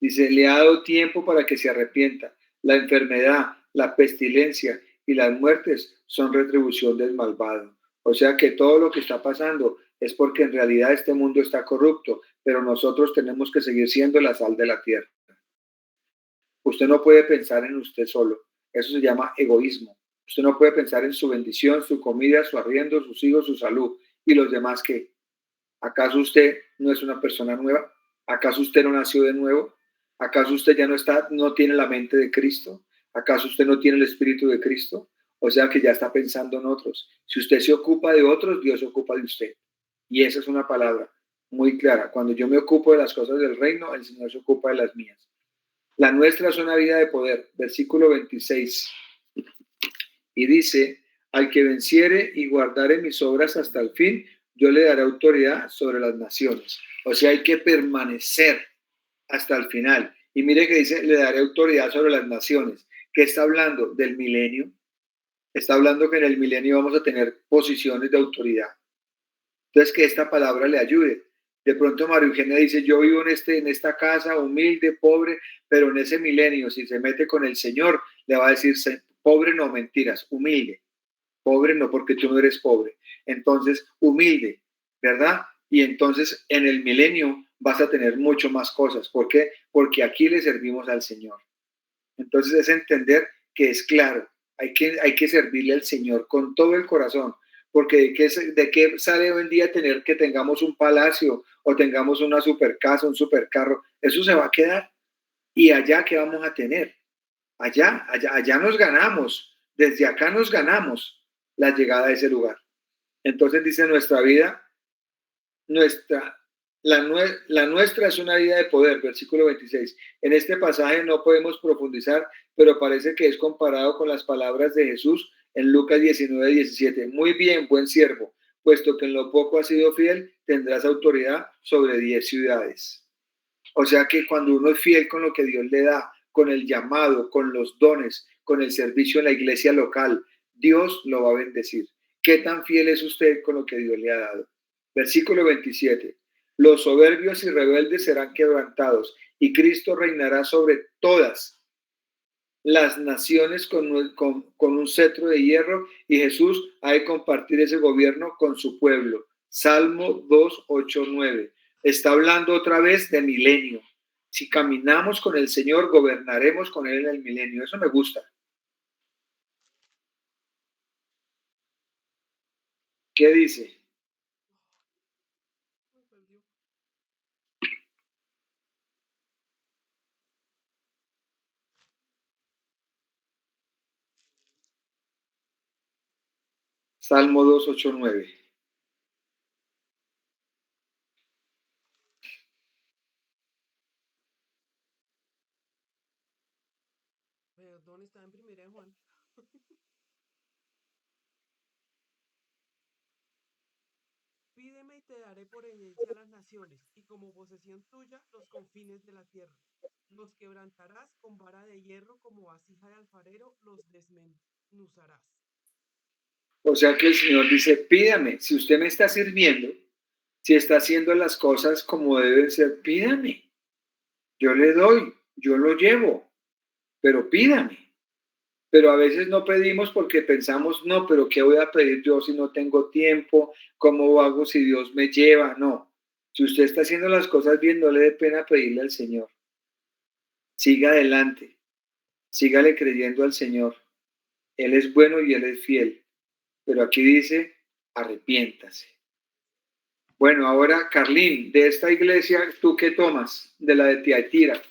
Speaker 1: Dice, le ha dado tiempo para que se arrepienta. La enfermedad, la pestilencia y las muertes son retribución del malvado. O sea que todo lo que está pasando es porque en realidad este mundo está corrupto, pero nosotros tenemos que seguir siendo la sal de la tierra. Usted no puede pensar en usted solo. Eso se llama egoísmo. Usted no puede pensar en su bendición, su comida, su arriendo, sus hijos, su salud. ¿Y los demás qué? ¿Acaso usted no es una persona nueva? ¿Acaso usted no nació de nuevo? ¿Acaso usted ya no tiene la mente de Cristo? ¿Acaso usted no tiene el Espíritu de Cristo? O sea que ya está pensando en otros. Si usted se ocupa de otros, Dios se ocupa de usted. Y esa es una palabra muy clara. Cuando yo me ocupo de las cosas del reino, el Señor se ocupa de las mías. La nuestra es una vida de poder. Versículo 26. Y dice, al que venciere y guardare mis obras hasta el fin, yo le daré autoridad sobre las naciones. O sea, hay que permanecer hasta el final. Y mire que dice, le daré autoridad sobre las naciones. ¿Qué está hablando? Del milenio. Está hablando que en el milenio vamos a tener posiciones de autoridad. Entonces, que esta palabra le ayude. De pronto María Eugenia dice, yo vivo en esta casa humilde, pobre, pero en ese milenio, si se mete con el Señor, le va a decir, pobre no, mentiras, humilde. Pobre no, porque tú no eres pobre. Entonces, humilde, ¿verdad? Y entonces en el milenio vas a tener mucho más cosas. ¿Por qué? Porque aquí le servimos al Señor. Entonces es entender que es claro, hay que servirle al Señor con todo el corazón, porque ¿de qué sale hoy en día tener que tengamos un palacio o tengamos una super casa, un super carro? Eso se va a quedar. ¿Y allá qué vamos a tener? Allá nos ganamos, desde acá nos ganamos la llegada a ese lugar. Entonces dice nuestra vida, nuestra, la nuestra es una vida de poder, versículo 26. En este pasaje no podemos profundizar, pero parece que es comparado con las palabras de Jesús en Lucas 19:17. Muy bien, buen siervo, puesto que en lo poco has sido fiel, tendrás autoridad sobre 10 ciudades. O sea que cuando uno es fiel con lo que Dios le da, con el llamado, con los dones, con el servicio en la iglesia local, Dios lo va a bendecir. ¿Qué tan fiel es usted con lo que Dios le ha dado? Versículo 27. Los soberbios y rebeldes serán quebrantados y Cristo reinará sobre todas las naciones con un cetro de hierro y Jesús ha de compartir ese gobierno con su pueblo. Salmo 2, 8, 9. Está hablando otra vez de milenio. Si caminamos con el Señor, gobernaremos con Él en el milenio. Eso me gusta. ¿Qué dice? Salmo 2, 8, 9.
Speaker 2: Perdón, está en primera de Juan. Pídeme y te daré por herencia a las naciones, y como posesión tuya los confines de la tierra. Los quebrantarás con vara de hierro, como vasija de alfarero, los desmenuzarás.
Speaker 1: O sea que el Señor dice, pídame, si usted me está sirviendo, si está haciendo las cosas como deben ser, pídame. Yo le doy, yo lo llevo, pero pídame. Pero a veces no pedimos porque pensamos, no, pero ¿qué voy a pedir yo si no tengo tiempo? ¿Cómo hago si Dios me lleva? No. Si usted está haciendo las cosas bien, no le dé pena pedirle al Señor. Siga adelante, sígale creyendo al Señor. Él es bueno y Él es fiel. Pero aquí dice, arrepiéntase. Bueno, ahora, Carlín, de esta iglesia, ¿tú qué tomas? De la de Tiatira.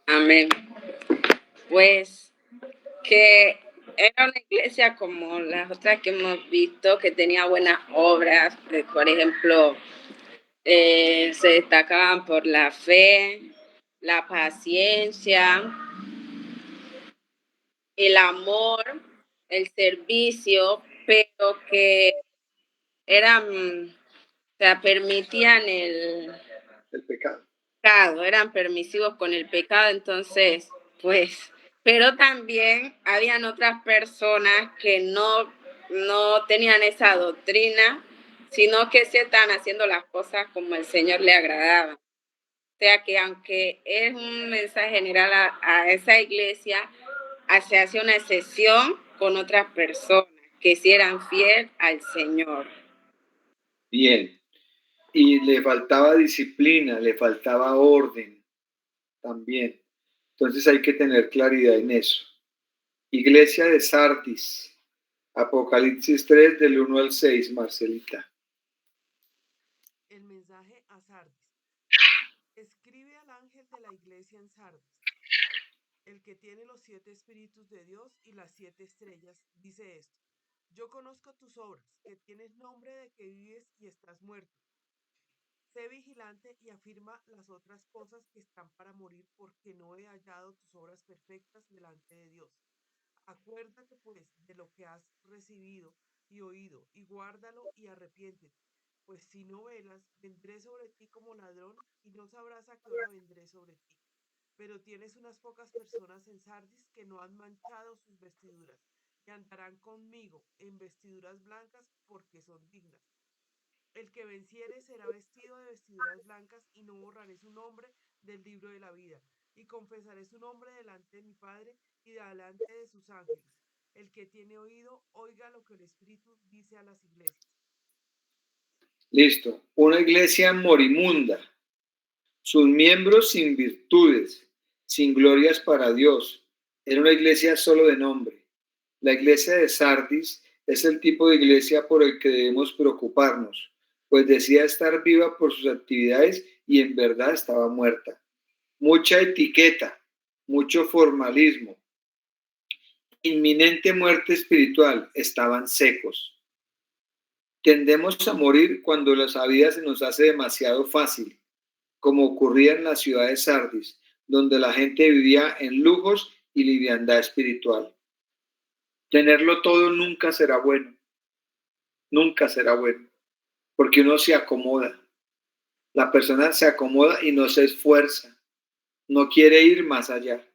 Speaker 3: Amén. Pues que era una iglesia como las otras que hemos visto, que tenía buenas obras, que, por ejemplo, se destacaban por la fe, la paciencia, el amor, el servicio, pero que eran, o sea, permitían el pecado, eran permisivos con el pecado, entonces, pues, pero también habían otras personas que no tenían esa doctrina, sino que se estaban haciendo las cosas como el Señor le agradaba. O sea que aunque es un mensaje general a esa iglesia, se hace una excepción con otras personas que sí eran fiel al Señor.
Speaker 1: Bien. Y le faltaba disciplina, le faltaba orden también. Entonces hay que tener claridad en eso. Iglesia de Sardis, Apocalipsis 3 del 1 al 6, Marcelita.
Speaker 2: El mensaje a Sardis. Escribe al ángel de la iglesia en Sardis, el que tiene los 7 espíritus de Dios y las 7 estrellas, dice esto: Yo conozco tus obras, que tienes nombre de que vives y estás muerto. Sé vigilante y afirma las otras cosas que están para morir, porque no he hallado tus obras perfectas delante de Dios. Acuérdate pues de lo que has recibido y oído, y guárdalo y arrepiéntete. Pues si no velas, vendré sobre ti como ladrón, y no sabrás a qué hora vendré sobre ti. Pero tienes unas pocas personas en Sardis que no han manchado sus vestiduras, y andarán conmigo en vestiduras blancas, porque son dignas. El que venciere será vestido de vestiduras blancas, y no borraré su nombre del libro de la vida, y confesaré su nombre delante de mi Padre y delante de sus ángeles. El que tiene oído, oiga lo que el Espíritu dice a las iglesias.
Speaker 1: Listo. Una iglesia morimunda, sus miembros sin virtudes, sin glorias para Dios. Era una iglesia solo de nombre. La iglesia de Sardis es el tipo de iglesia por el que debemos preocuparnos, pues decía estar viva por sus actividades y en verdad estaba muerta. Mucha etiqueta, mucho formalismo, inminente muerte espiritual, estaban secos. Tendemos a morir cuando la vida se nos hace demasiado fácil, como ocurría en la ciudad de Sardis, donde la gente vivía en lujos y liviandad espiritual. Tenerlo todo nunca será bueno, nunca será bueno, porque uno se acomoda. La persona se acomoda y no se esfuerza, no quiere ir más allá.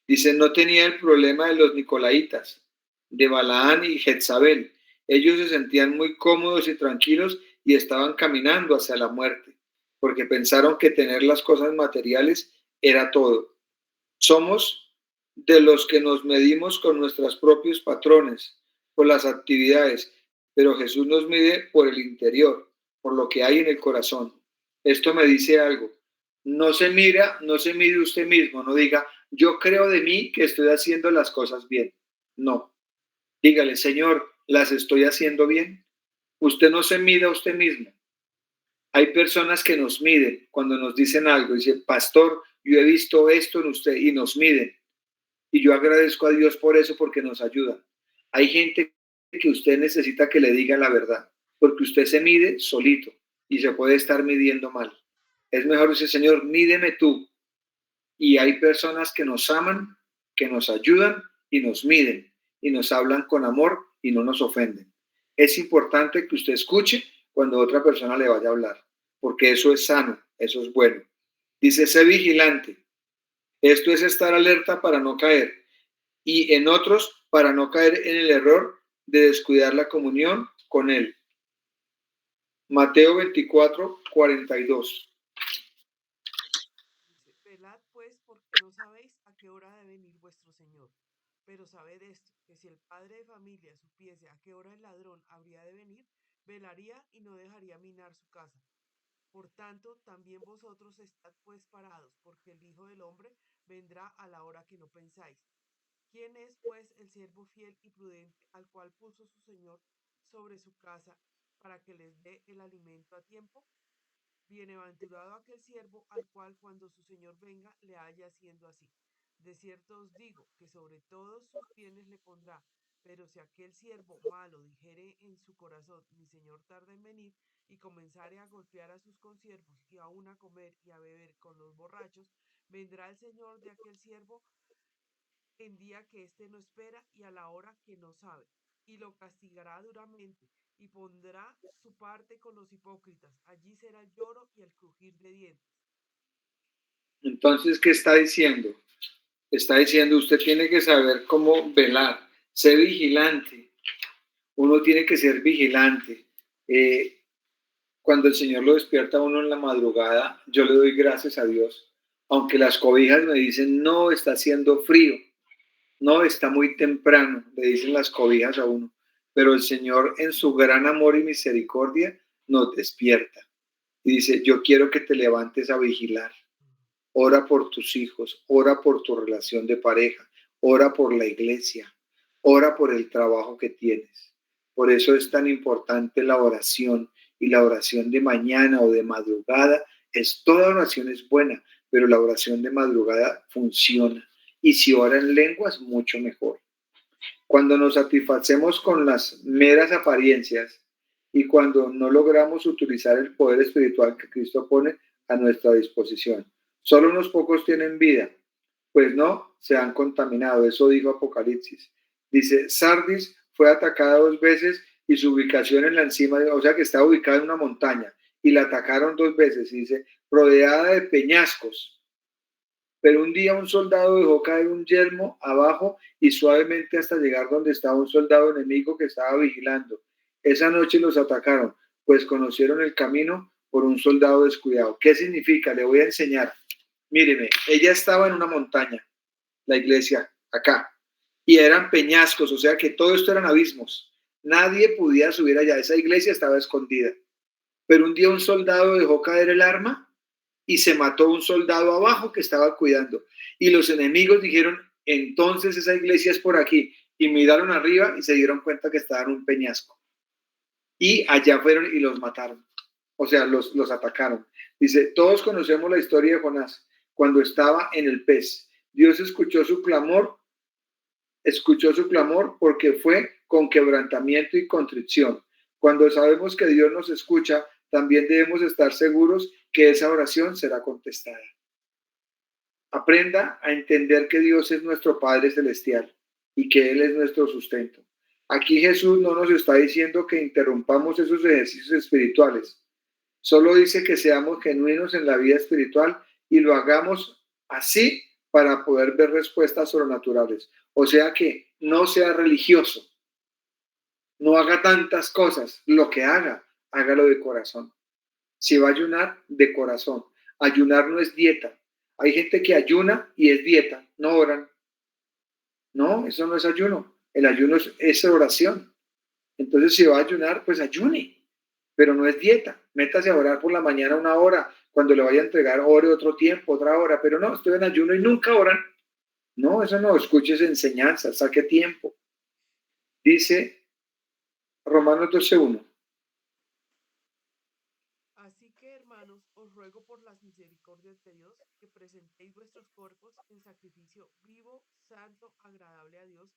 Speaker 1: Dice, no tenía el problema de los nicolaitas, de Balaán y Jezabel. Ellos se sentían muy cómodos y tranquilos y estaban caminando hacia la muerte, porque pensaron que tener las cosas materiales era todo. Somos de los que nos medimos con nuestros propios patrones, por las actividades, pero Jesús nos mide por el interior, por lo que hay en el corazón. Esto me dice algo. No se mide usted mismo, no diga, yo creo de mí que estoy haciendo las cosas bien. No, dígale, Señor, ¿las estoy haciendo bien? Usted no se mide a usted mismo. Hay personas que nos miden cuando nos dicen algo, dicen, pastor, yo he visto esto en usted y nos miden. Y yo agradezco a Dios por eso, porque nos ayuda. Hay gente que usted necesita que le diga la verdad, porque usted se mide solito y se puede estar midiendo mal. Es mejor decir, Señor, mídeme tú. Y hay personas que nos aman, que nos ayudan y nos miden y nos hablan con amor y no nos ofenden. Es importante que usted escuche cuando otra persona le vaya a hablar, porque eso es sano, eso es bueno. Dice, sé vigilante. Esto es estar alerta para no caer, y en otros para no caer en el error de descuidar la comunión con Él. Mateo 24:42.
Speaker 2: Dice, velad pues, porque no sabéis a qué hora ha de venir vuestro Señor. Pero sabed esto, que si el padre de familia supiese a qué hora el ladrón habría de venir, velaría y no dejaría minar su casa. Por tanto, también vosotros estad pues parados, porque el Hijo del Hombre vendrá a la hora que no pensáis. ¿Quién es pues el siervo fiel y prudente al cual puso su Señor sobre su casa para que les dé el alimento a tiempo? Bienaventurado aquel siervo al cual cuando su Señor venga le haya haciendo así. De cierto os digo que sobre todos sus bienes le pondrá. Pero si aquel siervo malo dijere en su corazón, mi Señor tarda en venir, y comenzare a golpear a sus consiervos y aun a comer y a beber con los borrachos, vendrá el Señor de aquel siervo en día que éste no espera y a la hora que no sabe, y lo castigará duramente, y pondrá su parte con los hipócritas. Allí será el lloro y el crujir de dientes.
Speaker 1: Entonces, ¿qué está diciendo? Está diciendo, usted tiene que saber cómo velar, ser vigilante. Uno tiene que ser vigilante. Cuando el Señor lo despierta a uno en la madrugada, yo le doy gracias a Dios. Aunque las cobijas me dicen, no, está haciendo frío, no, está muy temprano, le dicen las cobijas a uno. Pero el Señor, en su gran amor y misericordia, nos despierta. Y dice, yo quiero que te levantes a vigilar. Ora por tus hijos, ora por tu relación de pareja, ora por la iglesia, ora por el trabajo que tienes. Por eso es tan importante la oración, y la oración de mañana o de madrugada. Toda oración es buena, pero la oración de madrugada funciona. Y si ora en lenguas, mucho mejor. Cuando nos satisfacemos con las meras apariencias y cuando no logramos utilizar el poder espiritual que Cristo pone a nuestra disposición. Solo unos pocos tienen vida, pues no se han contaminado. Eso dijo Apocalipsis. Dice, Sardis fue atacada 2 veces y su ubicación en la encima, o sea que estaba ubicada en una montaña, y la atacaron 2 veces, y dice, rodeada de peñascos. Pero un día un soldado dejó caer un yelmo abajo y suavemente hasta llegar donde estaba un soldado enemigo que estaba vigilando. Esa noche los atacaron, pues conocieron el camino por un soldado descuidado. ¿Qué significa? Le voy a enseñar. Míreme, ella estaba en una montaña, la iglesia, acá, y eran peñascos, o sea que todo esto eran abismos. Nadie podía subir allá, esa iglesia estaba escondida. Pero un día un soldado dejó caer el arma y se mató un soldado abajo que estaba cuidando. Y los enemigos dijeron, entonces esa iglesia es por aquí. Y miraron arriba y se dieron cuenta que estaba en un peñasco. Y allá fueron y los mataron. O sea, los atacaron. Dice, todos conocemos la historia de Jonás, cuando estaba en el pez. Dios escuchó su clamor porque fue con quebrantamiento y contrición. Cuando sabemos que Dios nos escucha, también debemos estar seguros que esa oración será contestada. Aprenda a entender que Dios es nuestro Padre Celestial y que Él es nuestro sustento. Aquí Jesús no nos está diciendo que interrumpamos esos ejercicios espirituales. Solo dice que seamos genuinos en la vida espiritual y lo hagamos así para poder ver respuestas sobrenaturales. O sea que no sea religioso. No haga tantas cosas. Lo que haga, hágalo de corazón. Si va a ayunar, de corazón. Ayunar no es dieta. Hay gente que ayuna y es dieta, no oran. No, eso no es ayuno. El ayuno es oración. Entonces, si va a ayunar, pues ayune. Pero no es dieta. Métase a orar por la mañana 1 hora. Cuando le vaya a entregar, ore otro tiempo, otra hora. Pero no, estoy en ayuno y nunca oran. No, eso no. Escuches enseñanza, saque tiempo. Dice Romanos 12:1.
Speaker 2: Así que, hermanos, os ruego por las misericordias de Dios que presentéis vuestros cuerpos en sacrificio vivo, santo, agradable a Dios,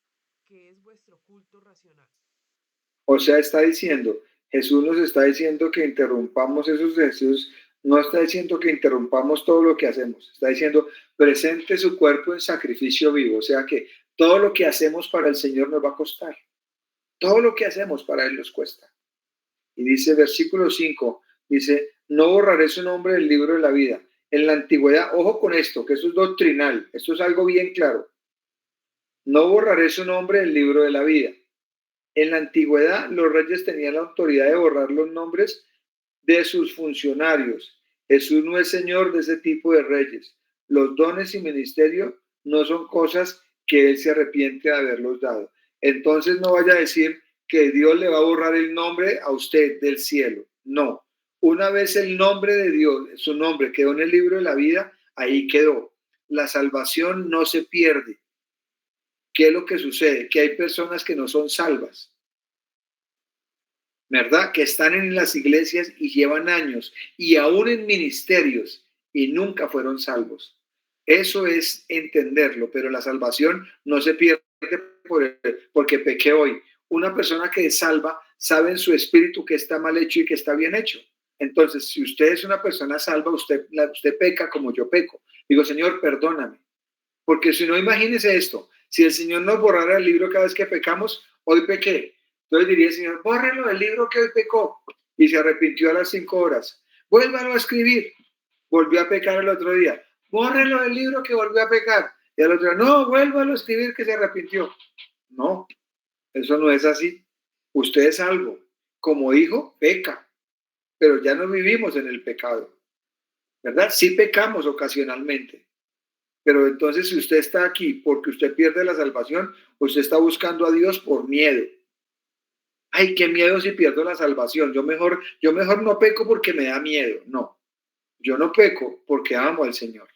Speaker 2: que es vuestro culto racional.
Speaker 1: O sea, está diciendo, Jesús nos está diciendo que interrumpamos esos ejercicios, no está diciendo que interrumpamos todo lo que hacemos, está diciendo, presente su cuerpo en sacrificio vivo, o sea que todo lo que hacemos para el Señor nos va a costar, todo lo que hacemos para Él nos cuesta. Y dice versículo 5, dice, no borraré su nombre del libro de la vida. En la antigüedad, ojo con esto, que eso es doctrinal, esto es algo bien claro, no borraré su nombre del libro de la vida. En la antigüedad, los reyes tenían la autoridad de borrar los nombres de sus funcionarios. Jesús no es señor de ese tipo de reyes. Los dones y ministerio no son cosas que Él se arrepiente de haberlos dado. Entonces no vaya a decir que Dios le va a borrar el nombre a usted del cielo. No. Una vez el nombre de Dios, su nombre quedó en el libro de la vida, ahí quedó. La salvación no se pierde. ¿Qué es lo que sucede? Que hay personas que no son salvas, ¿verdad? Que están en las iglesias y llevan años y aún en ministerios y nunca fueron salvos. Eso es entenderlo, pero la salvación no se pierde porque pequé hoy. Una persona que es salva sabe en su espíritu que está mal hecho y que está bien hecho. Entonces, si usted es una persona salva, usted peca como yo peco. Digo, Señor, perdóname. Porque si no, imagínese esto. Si el Señor nos borrara el libro cada vez que pecamos, hoy pequé. Entonces diría el Señor, bórrelo del libro que hoy pecó. Y se arrepintió a las 5 horas. Vuélvalo a escribir. Volvió a pecar el otro día. Bórrelo del libro que volvió a pecar. Y al otro día, no, vuélvalo a escribir que se arrepintió. No, eso no es así. Usted es salvo. Como hijo, peca. Pero ya no vivimos en el pecado. ¿Verdad? Sí pecamos ocasionalmente. Pero entonces si usted está aquí porque usted pierde la salvación, usted está buscando a Dios por miedo. Ay, qué miedo si pierdo la salvación. Yo mejor no peco porque me da miedo. No, yo no peco porque amo al Señor.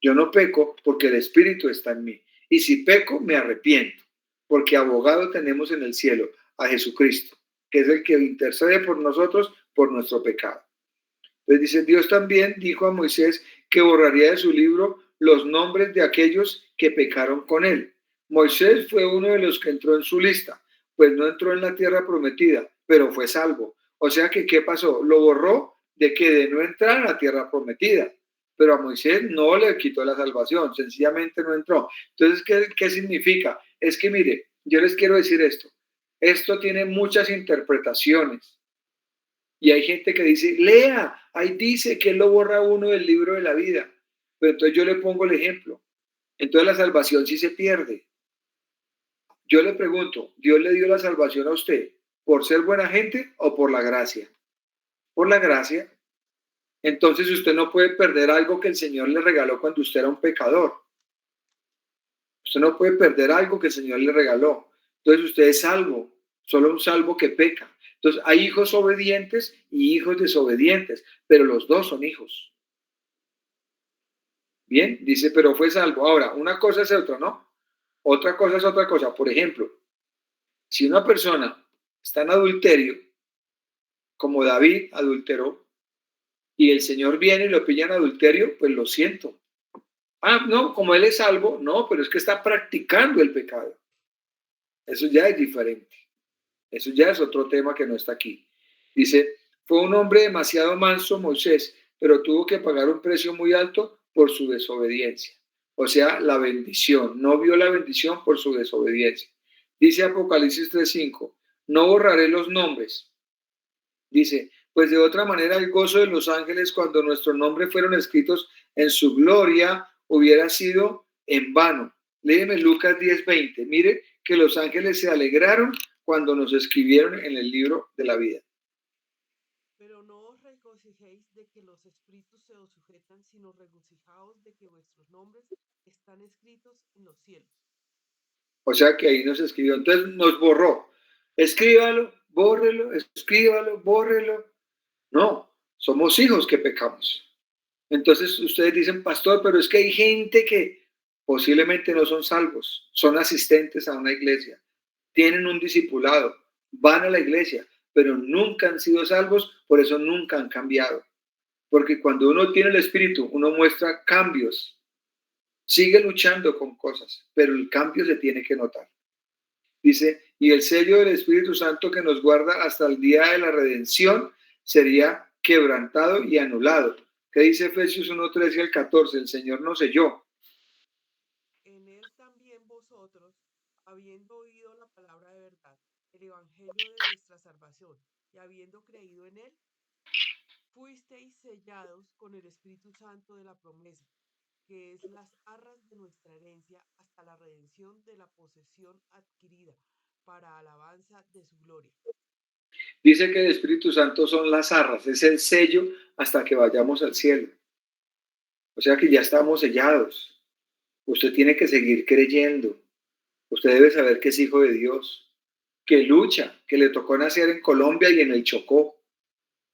Speaker 1: Yo no peco porque el Espíritu está en mí. Y si peco, me arrepiento. Porque abogado tenemos en el cielo a Jesucristo, que es el que intercede por nosotros por nuestro pecado. Entonces dice, Dios también dijo a Moisés que borraría de su libro los nombres de aquellos que pecaron con él. Moisés fue uno de los que entró en su lista, pues no entró en la tierra prometida, pero fue salvo. O sea que, ¿qué pasó? Lo borró de que de no entrar en la tierra prometida. Pero a Moisés no le quitó la salvación, sencillamente no entró. Entonces, ¿qué significa? Es que, mire, yo les quiero decir esto. Esto tiene muchas interpretaciones. Y hay gente que dice, lea, ahí dice que él lo borra uno del libro de la vida. Pero entonces yo le pongo el ejemplo. Entonces la salvación sí se pierde. Yo le pregunto, ¿Dios le dio la salvación a usted por ser buena gente o por la gracia? Por la gracia. Entonces usted no puede perder algo que el Señor le regaló cuando usted era un pecador. Usted no puede perder algo que el Señor le regaló. Entonces usted es salvo, solo un salvo que peca. Entonces hay hijos obedientes y hijos desobedientes, pero los dos son hijos. Bien, dice, pero fue salvo. Ahora, una cosa es otra, ¿no? Otra cosa es otra cosa. Por ejemplo, si una persona está en adulterio, como David adulteró, y el Señor viene y lo pilla en adulterio, pues lo siento. Ah, no, como él es salvo, no, pero es que está practicando el pecado. Eso ya es diferente. Eso ya es otro tema que no está aquí. Dice, fue un hombre demasiado manso, Moisés, pero tuvo que pagar un precio muy alto por su desobediencia. O sea, la bendición. No vio la bendición por su desobediencia. Dice Apocalipsis 3:5, no borraré los nombres. Dice, pues de otra manera el gozo de los ángeles cuando nuestros nombres fueron escritos en su gloria hubiera sido en vano. Léeme Lucas 10:20. Mire que los ángeles se alegraron cuando nos escribieron en el libro de la vida.
Speaker 2: Pero no os regocijéis de que los espíritus se os sujetan, sino regocijaos de que vuestros nombres están escritos en los cielos.
Speaker 1: O sea que ahí nos escribió, entonces nos borró. Escríbalo, bórrelo, escríbalo, bórrelo. No, somos hijos que pecamos. Entonces ustedes dicen, pastor, pero es que hay gente que posiblemente no son salvos, son asistentes a una iglesia, tienen un discipulado, van a la iglesia, pero nunca han sido salvos, por eso nunca han cambiado. Porque cuando uno tiene el Espíritu, uno muestra cambios, sigue luchando con cosas, pero el cambio se tiene que notar. Dice, y el sello del Espíritu Santo que nos guarda hasta el día de la redención sería quebrantado y anulado. ¿Qué dice Efesios 1:13 al 14? El Señor nos selló.
Speaker 2: En él también vosotros, habiendo oído la palabra de verdad, el evangelio de vuestra salvación, y habiendo creído en él, fuisteis sellados con el Espíritu Santo de la promesa, que es las arras de nuestra herencia hasta la redención de la posesión adquirida, para alabanza de su gloria.
Speaker 1: Dice que el Espíritu Santo son las arras, es el sello hasta que vayamos al cielo. O sea que ya estamos sellados. Usted tiene que seguir creyendo. Usted debe saber que es hijo de Dios, que lucha, que le tocó nacer en Colombia y en el Chocó.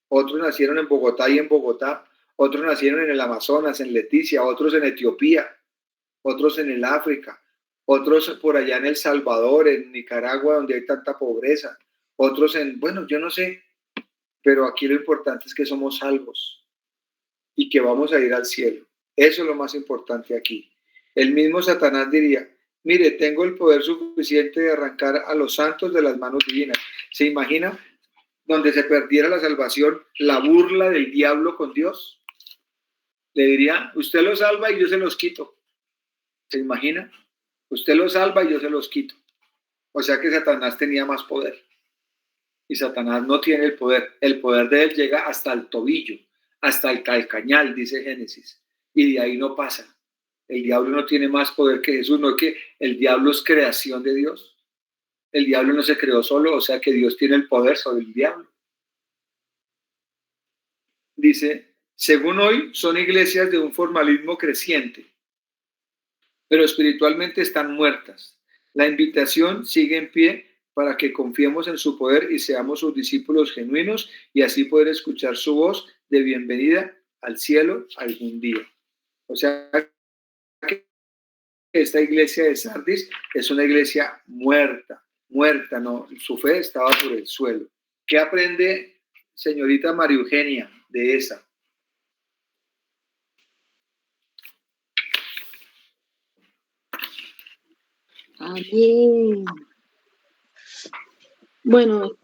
Speaker 1: Otros nacieron en Bogotá y en Bogotá. Otros nacieron en el Amazonas, en Leticia, otros en Etiopía, otros en el África, otros por allá en El Salvador, en Nicaragua, donde hay tanta pobreza, otros en, bueno, yo no sé, pero aquí lo importante es que somos salvos y que vamos a ir al cielo. Eso es lo más importante aquí. El mismo Satanás diría, mire, tengo el poder suficiente de arrancar a los santos de las manos divinas. ¿Se imagina donde se perdiera la salvación, la burla del diablo con Dios? Le diría, usted lo salva y yo se los quito. ¿Se imagina? Usted lo salva y yo se los quito. O sea que Satanás tenía más poder. Y Satanás no tiene el poder. El poder de él llega hasta el tobillo, hasta el calcañal, dice Génesis. Y de ahí no pasa. El diablo no tiene más poder que Jesús, no es que el diablo es creación de Dios. El diablo no se creó solo, o sea que Dios tiene el poder sobre el diablo. Dice, según hoy, son iglesias de un formalismo creciente, pero espiritualmente están muertas. La invitación sigue en pie para que confiemos en su poder y seamos sus discípulos genuinos y así poder escuchar su voz de bienvenida al cielo algún día. O sea que esta iglesia de Sardis es una iglesia muerta, no, su fe estaba por el suelo. ¿Qué aprende señorita María Eugenia de esa?
Speaker 5: Amén. Bueno,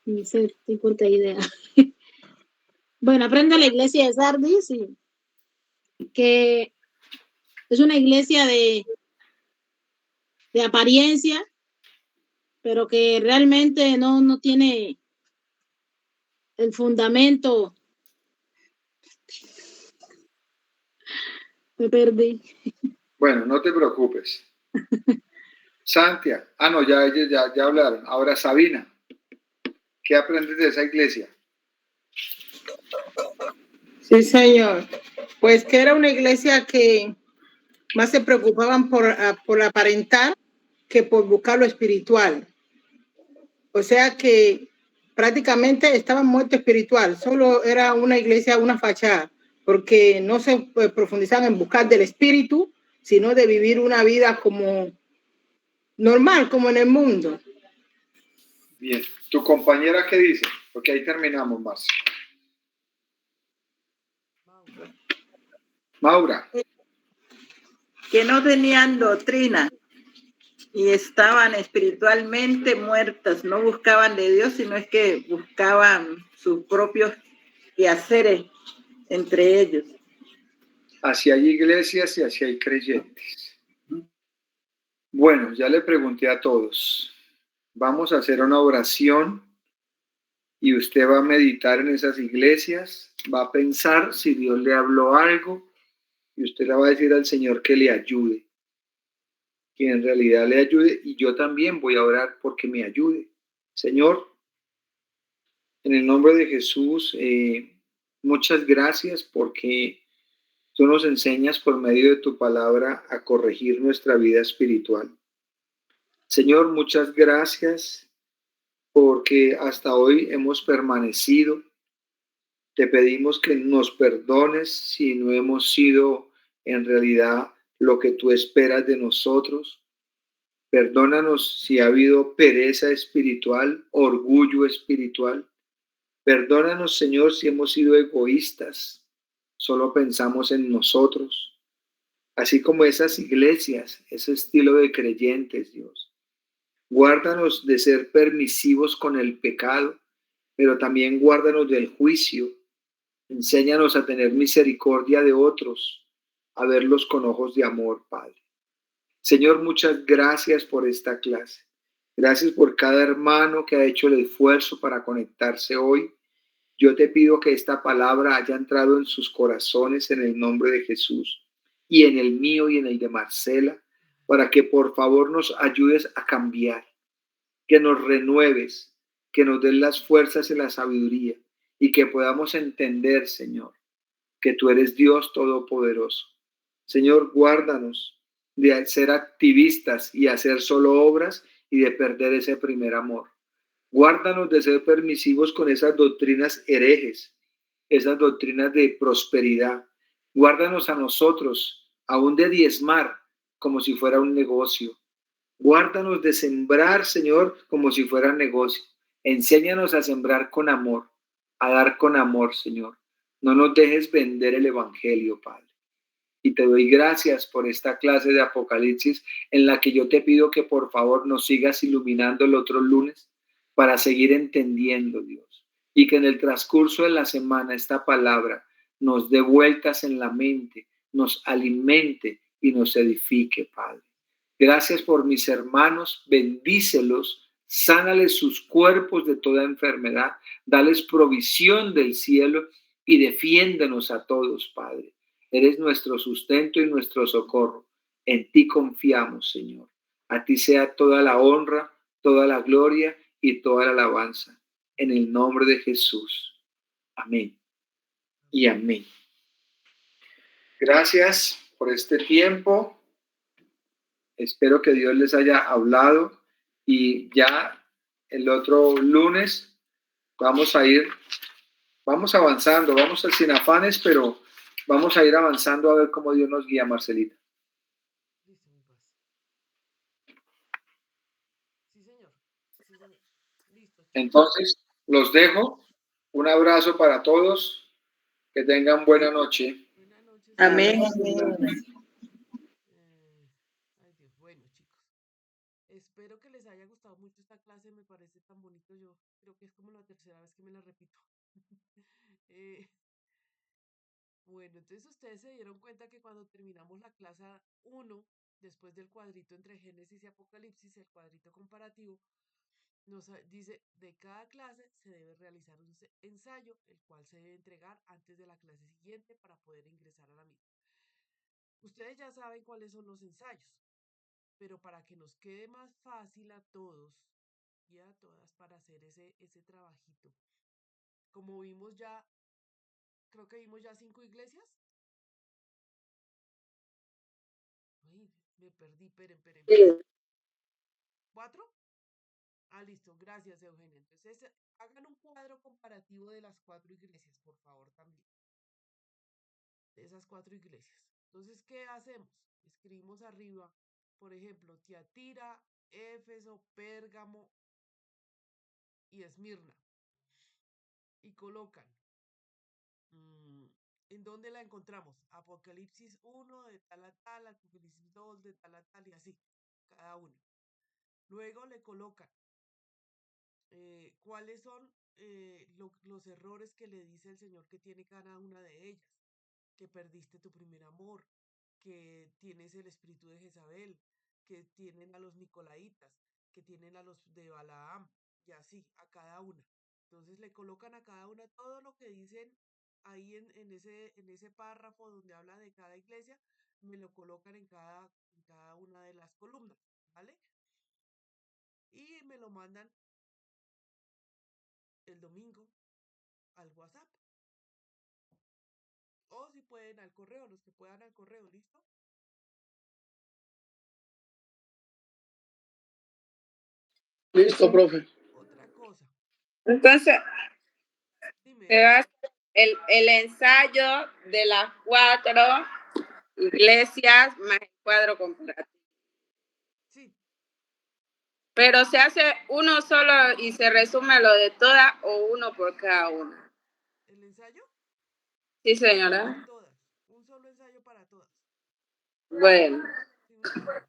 Speaker 5: no sé, estoy corta de idea. Bueno, aprende la iglesia de Sardis, que es una iglesia de apariencia, pero que realmente no tiene el fundamento. Me perdí.
Speaker 1: Bueno, no te preocupes. Santia, no, ya hablaron. Ahora Sabina, ¿qué aprendes de esa iglesia?
Speaker 6: Sí, señor. Pues que era una iglesia que más se preocupaban por aparentar que por buscar lo espiritual. O sea que prácticamente estaban muertos espiritual. Solo era una iglesia, una fachada, porque no se profundizaban en buscar del espíritu, sino de vivir una vida como normal, como en el mundo.
Speaker 1: Bien. ¿Tu compañera qué dice? Porque ahí terminamos, Marcia. Maura.
Speaker 7: Que no tenían doctrina y estaban espiritualmente muertas, no buscaban de Dios, sino es que buscaban sus propios quehaceres entre ellos.
Speaker 1: Así hay iglesias y así hay creyentes. Bueno, ya le pregunté a todos. Vamos a hacer una oración y usted va a meditar en esas iglesias, va a pensar si Dios le habló algo y usted le va a decir al Señor que le ayude, que en realidad le ayude, y yo también voy a orar porque me ayude. Señor, en el nombre de Jesús, muchas gracias porque tú nos enseñas por medio de tu palabra a corregir nuestra vida espiritual. Señor, muchas gracias porque hasta hoy hemos permanecido. Te pedimos que nos perdones si no hemos sido en realidad lo que tú esperas de nosotros. Perdónanos si ha habido pereza espiritual, orgullo espiritual. Perdónanos, Señor, si hemos sido egoístas, solo pensamos en nosotros. Así como esas iglesias, ese estilo de creyentes, Dios. Guárdanos de ser permisivos con el pecado, pero también guárdanos del juicio. Enséñanos a tener misericordia de otros, a verlos con ojos de amor, Padre. Señor, muchas gracias por esta clase. Gracias por cada hermano que ha hecho el esfuerzo para conectarse hoy. Yo te pido que esta palabra haya entrado en sus corazones en el nombre de Jesús y en el mío y en el de Marcela, para que por favor nos ayudes a cambiar, que nos renueves, que nos des las fuerzas y la sabiduría y que podamos entender, Señor, que tú eres Dios Todopoderoso. Señor, guárdanos de ser activistas y hacer solo obras y de perder ese primer amor. Guárdanos de ser permisivos con esas doctrinas herejes, esas doctrinas de prosperidad. Guárdanos a nosotros, aún de diezmar, como si fuera un negocio. Guárdanos de sembrar, Señor, como si fuera negocio. Enséñanos a sembrar con amor, a dar con amor, Señor. No nos dejes vender el evangelio, Padre. Y te doy gracias por esta clase de Apocalipsis en la que yo te pido que por favor nos sigas iluminando el otro lunes para seguir entendiendo, Dios. Y que en el transcurso de la semana esta palabra nos dé vueltas en la mente, nos alimente y nos edifique, Padre. Gracias por mis hermanos, bendícelos, sánales sus cuerpos de toda enfermedad, dales provisión del cielo y defiéndenos a todos, Padre. Eres nuestro sustento y nuestro socorro. En ti confiamos, Señor. A ti sea toda la honra, toda la gloria y toda la alabanza. En el nombre de Jesús. Amén. Y amén. Gracias por este tiempo. Espero que Dios les haya hablado y ya el otro lunes vamos avanzando, vamos sin afanes, pero vamos a ir avanzando a ver cómo Dios nos guía, Marcelita.
Speaker 2: Sí, señor. Sí, señor. Listo.
Speaker 1: Entonces, los dejo. Un abrazo para todos. Que tengan buena noche.
Speaker 2: Buenas noches.
Speaker 7: Amén.
Speaker 2: Ay, Dios, bueno. clase me parece tan bonito. Yo creo que es como la tercera vez que me la repito. Bueno, entonces ustedes se dieron cuenta que cuando terminamos la clase 1, después del cuadrito entre Génesis y Apocalipsis, el cuadrito comparativo, nos dice, de cada clase se debe realizar un ensayo, el cual se debe entregar antes de la clase siguiente para poder ingresar a la misma. Ustedes ya saben cuáles son los ensayos, pero para que nos quede más fácil a todos y a todas para hacer ese trabajito, como vimos ya, creo que vimos ya 5 iglesias. Ay, me perdí, esperen. ¿4? Ah, listo, gracias, Eugenia. Entonces, hagan un cuadro comparativo de las 4 iglesias, por favor, también. De esas 4 iglesias. Entonces, ¿qué hacemos? Escribimos arriba, por ejemplo, Tiatira, Éfeso, Pérgamo y Esmirna. Y colocan, ¿en dónde la encontramos? Apocalipsis 1 de tal a tal, Apocalipsis 2 de tal a tal y así, cada uno. Luego le colocan cuáles son los errores que le dice el Señor que tiene cada una de ellas. Que perdiste tu primer amor, que tienes el espíritu de Jezabel, que tienen a los Nicolaitas, que tienen a los de Balaam, y así, a cada una. Entonces le colocan a cada una todo lo que dicen ahí en ese párrafo donde habla de cada iglesia, me lo colocan en cada una de las columnas, ¿vale? Y me lo mandan el domingo al WhatsApp. O si pueden al correo, los que puedan al correo, ¿listo?
Speaker 4: Listo, profe.
Speaker 2: Otra cosa.
Speaker 3: Entonces,
Speaker 2: Dime.
Speaker 3: se va a hacer el ensayo de las 4 iglesias más el cuadro comparativo.
Speaker 2: Sí.
Speaker 3: Pero se hace uno solo y se resume lo de todas o uno por cada una.
Speaker 2: ¿El ensayo?
Speaker 3: Sí, señora.
Speaker 2: Todas. Un solo ensayo para todas.
Speaker 3: Bueno.
Speaker 2: Sí, un ensayo.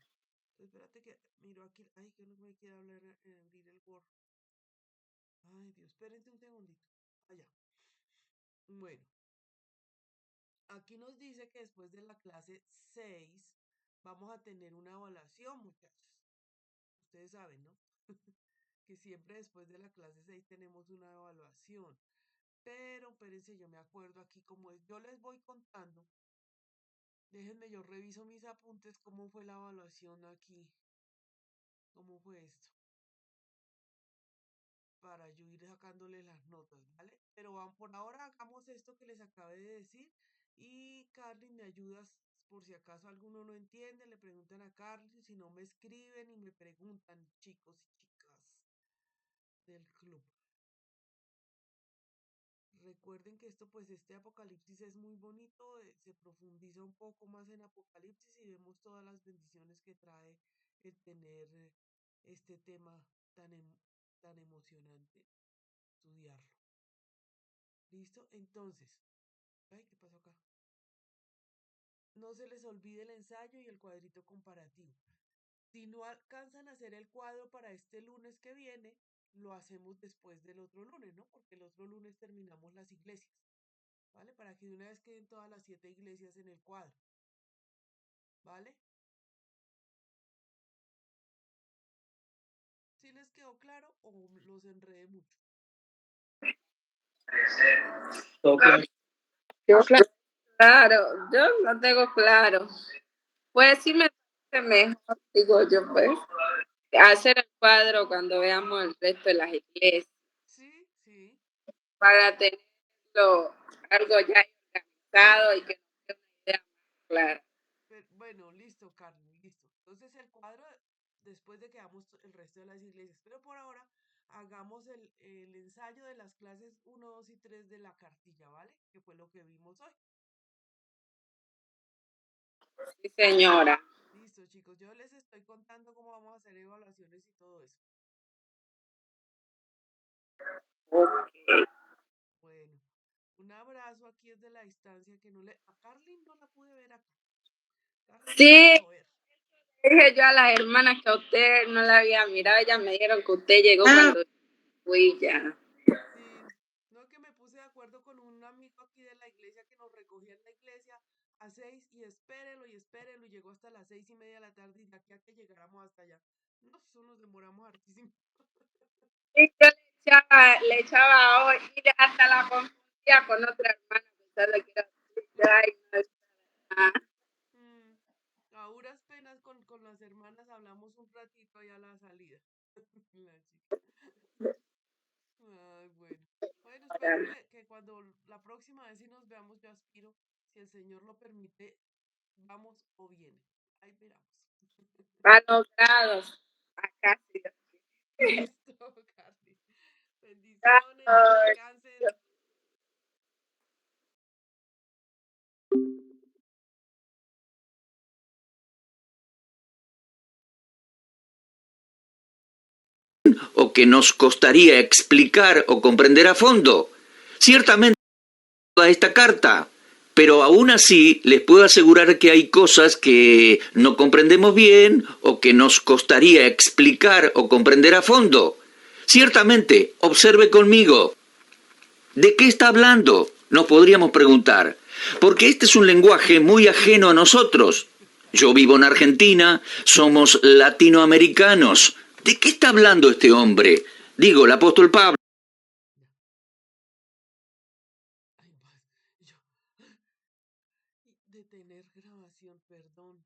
Speaker 2: Espérate que miro aquí. Ay, que no me quiere abrir el Word. Ay, Dios, espérense un segundito. Allá. Bueno. Aquí nos dice que después de la clase 6 vamos a tener una evaluación, muchachos. Ustedes saben, ¿no? Que siempre después de la clase 6 tenemos una evaluación. Pero, espérense, yo me acuerdo aquí como es. Yo les voy contando. Déjenme, yo reviso mis apuntes, cómo fue la evaluación aquí. ¿Cómo fue esto? Para yo ir sacándole las notas, ¿vale? Pero por ahora hagamos esto que les acabé de decir. Y Carly, me ayudas por si acaso alguno no entiende, le preguntan a Carly, si no me escriben y me preguntan, chicos y chicas del club. Recuerden que este Apocalipsis es muy bonito, se profundiza un poco más en Apocalipsis y vemos todas las bendiciones que trae el tener este tema tan emocionante, estudiarlo. ¿Listo? Entonces, ay, ¿qué pasó acá? No se les olvide el ensayo y el cuadrito comparativo. Si no alcanzan a hacer el cuadro para este lunes que viene, lo hacemos después del otro lunes, ¿no? Porque el otro lunes terminamos las iglesias. ¿Vale? Para que de una vez queden todas las 7 iglesias en el cuadro. ¿Vale? ¿Sí les quedó claro o los enredé mucho?
Speaker 3: Claro, yo no tengo claro. Pues sí me parece mejor, digo yo, pues, hacer el cuadro cuando veamos el resto de las iglesias.
Speaker 2: Sí, sí.
Speaker 3: Para tenerlo algo ya organizado y que nos dé una idea más clara.
Speaker 2: Pero, bueno, listo, Carmen, listo. Entonces el cuadro, después de que hagamos el resto de las iglesias. Pero por ahora, hagamos el ensayo de las clases 1, 2 y 3 de la cartilla, ¿vale? Que fue lo que vimos hoy.
Speaker 3: Sí, señora.
Speaker 2: Listo, chicos. Yo les estoy contando cómo vamos a hacer evaluaciones y todo eso.
Speaker 3: Okay.
Speaker 2: Bueno, un abrazo aquí desde la distancia que no le... A Carly no la pude ver acá. Carly
Speaker 3: Sí,
Speaker 2: no la puedo ver.
Speaker 3: dije yo a las hermanas que a usted no la había mirado, ellas me dijeron que usted llegó cuando fui ya.
Speaker 2: Sí, no, que me puse de acuerdo con un amigo aquí de la iglesia que nos recogía en la iglesia a 6 y espérelo, y llegó hasta las 6:30 de la tarde y de aquí a que llegáramos hasta allá. No, eso nos demoramos hartísimo.
Speaker 3: Y yo le echaba hoy y hasta la confundía con otra hermana pensando que era ay, no,
Speaker 2: A duras penas con las hermanas hablamos un ratito ahí a la salida. La chica. Ay, bueno. Bueno, espero que cuando la próxima vez si nos veamos, yo aspiro, si el Señor lo permite, vamos o viene. Ahí veramos.
Speaker 3: a los grados. Acá sí.
Speaker 2: Listo, Carly. Bendiciones, descansen.
Speaker 8: O que nos costaría explicar o comprender a fondo. Ciertamente toda esta carta, pero aún así les puedo asegurar que hay cosas que no comprendemos bien o que nos costaría explicar o comprender a fondo. Ciertamente, observe conmigo. ¿De qué está hablando? Nos podríamos preguntar. Porque este es un lenguaje muy ajeno a nosotros. Yo vivo en Argentina, somos latinoamericanos. ¿De qué está hablando este hombre? Digo, el apóstol Pablo.
Speaker 2: Detener grabación, perdón.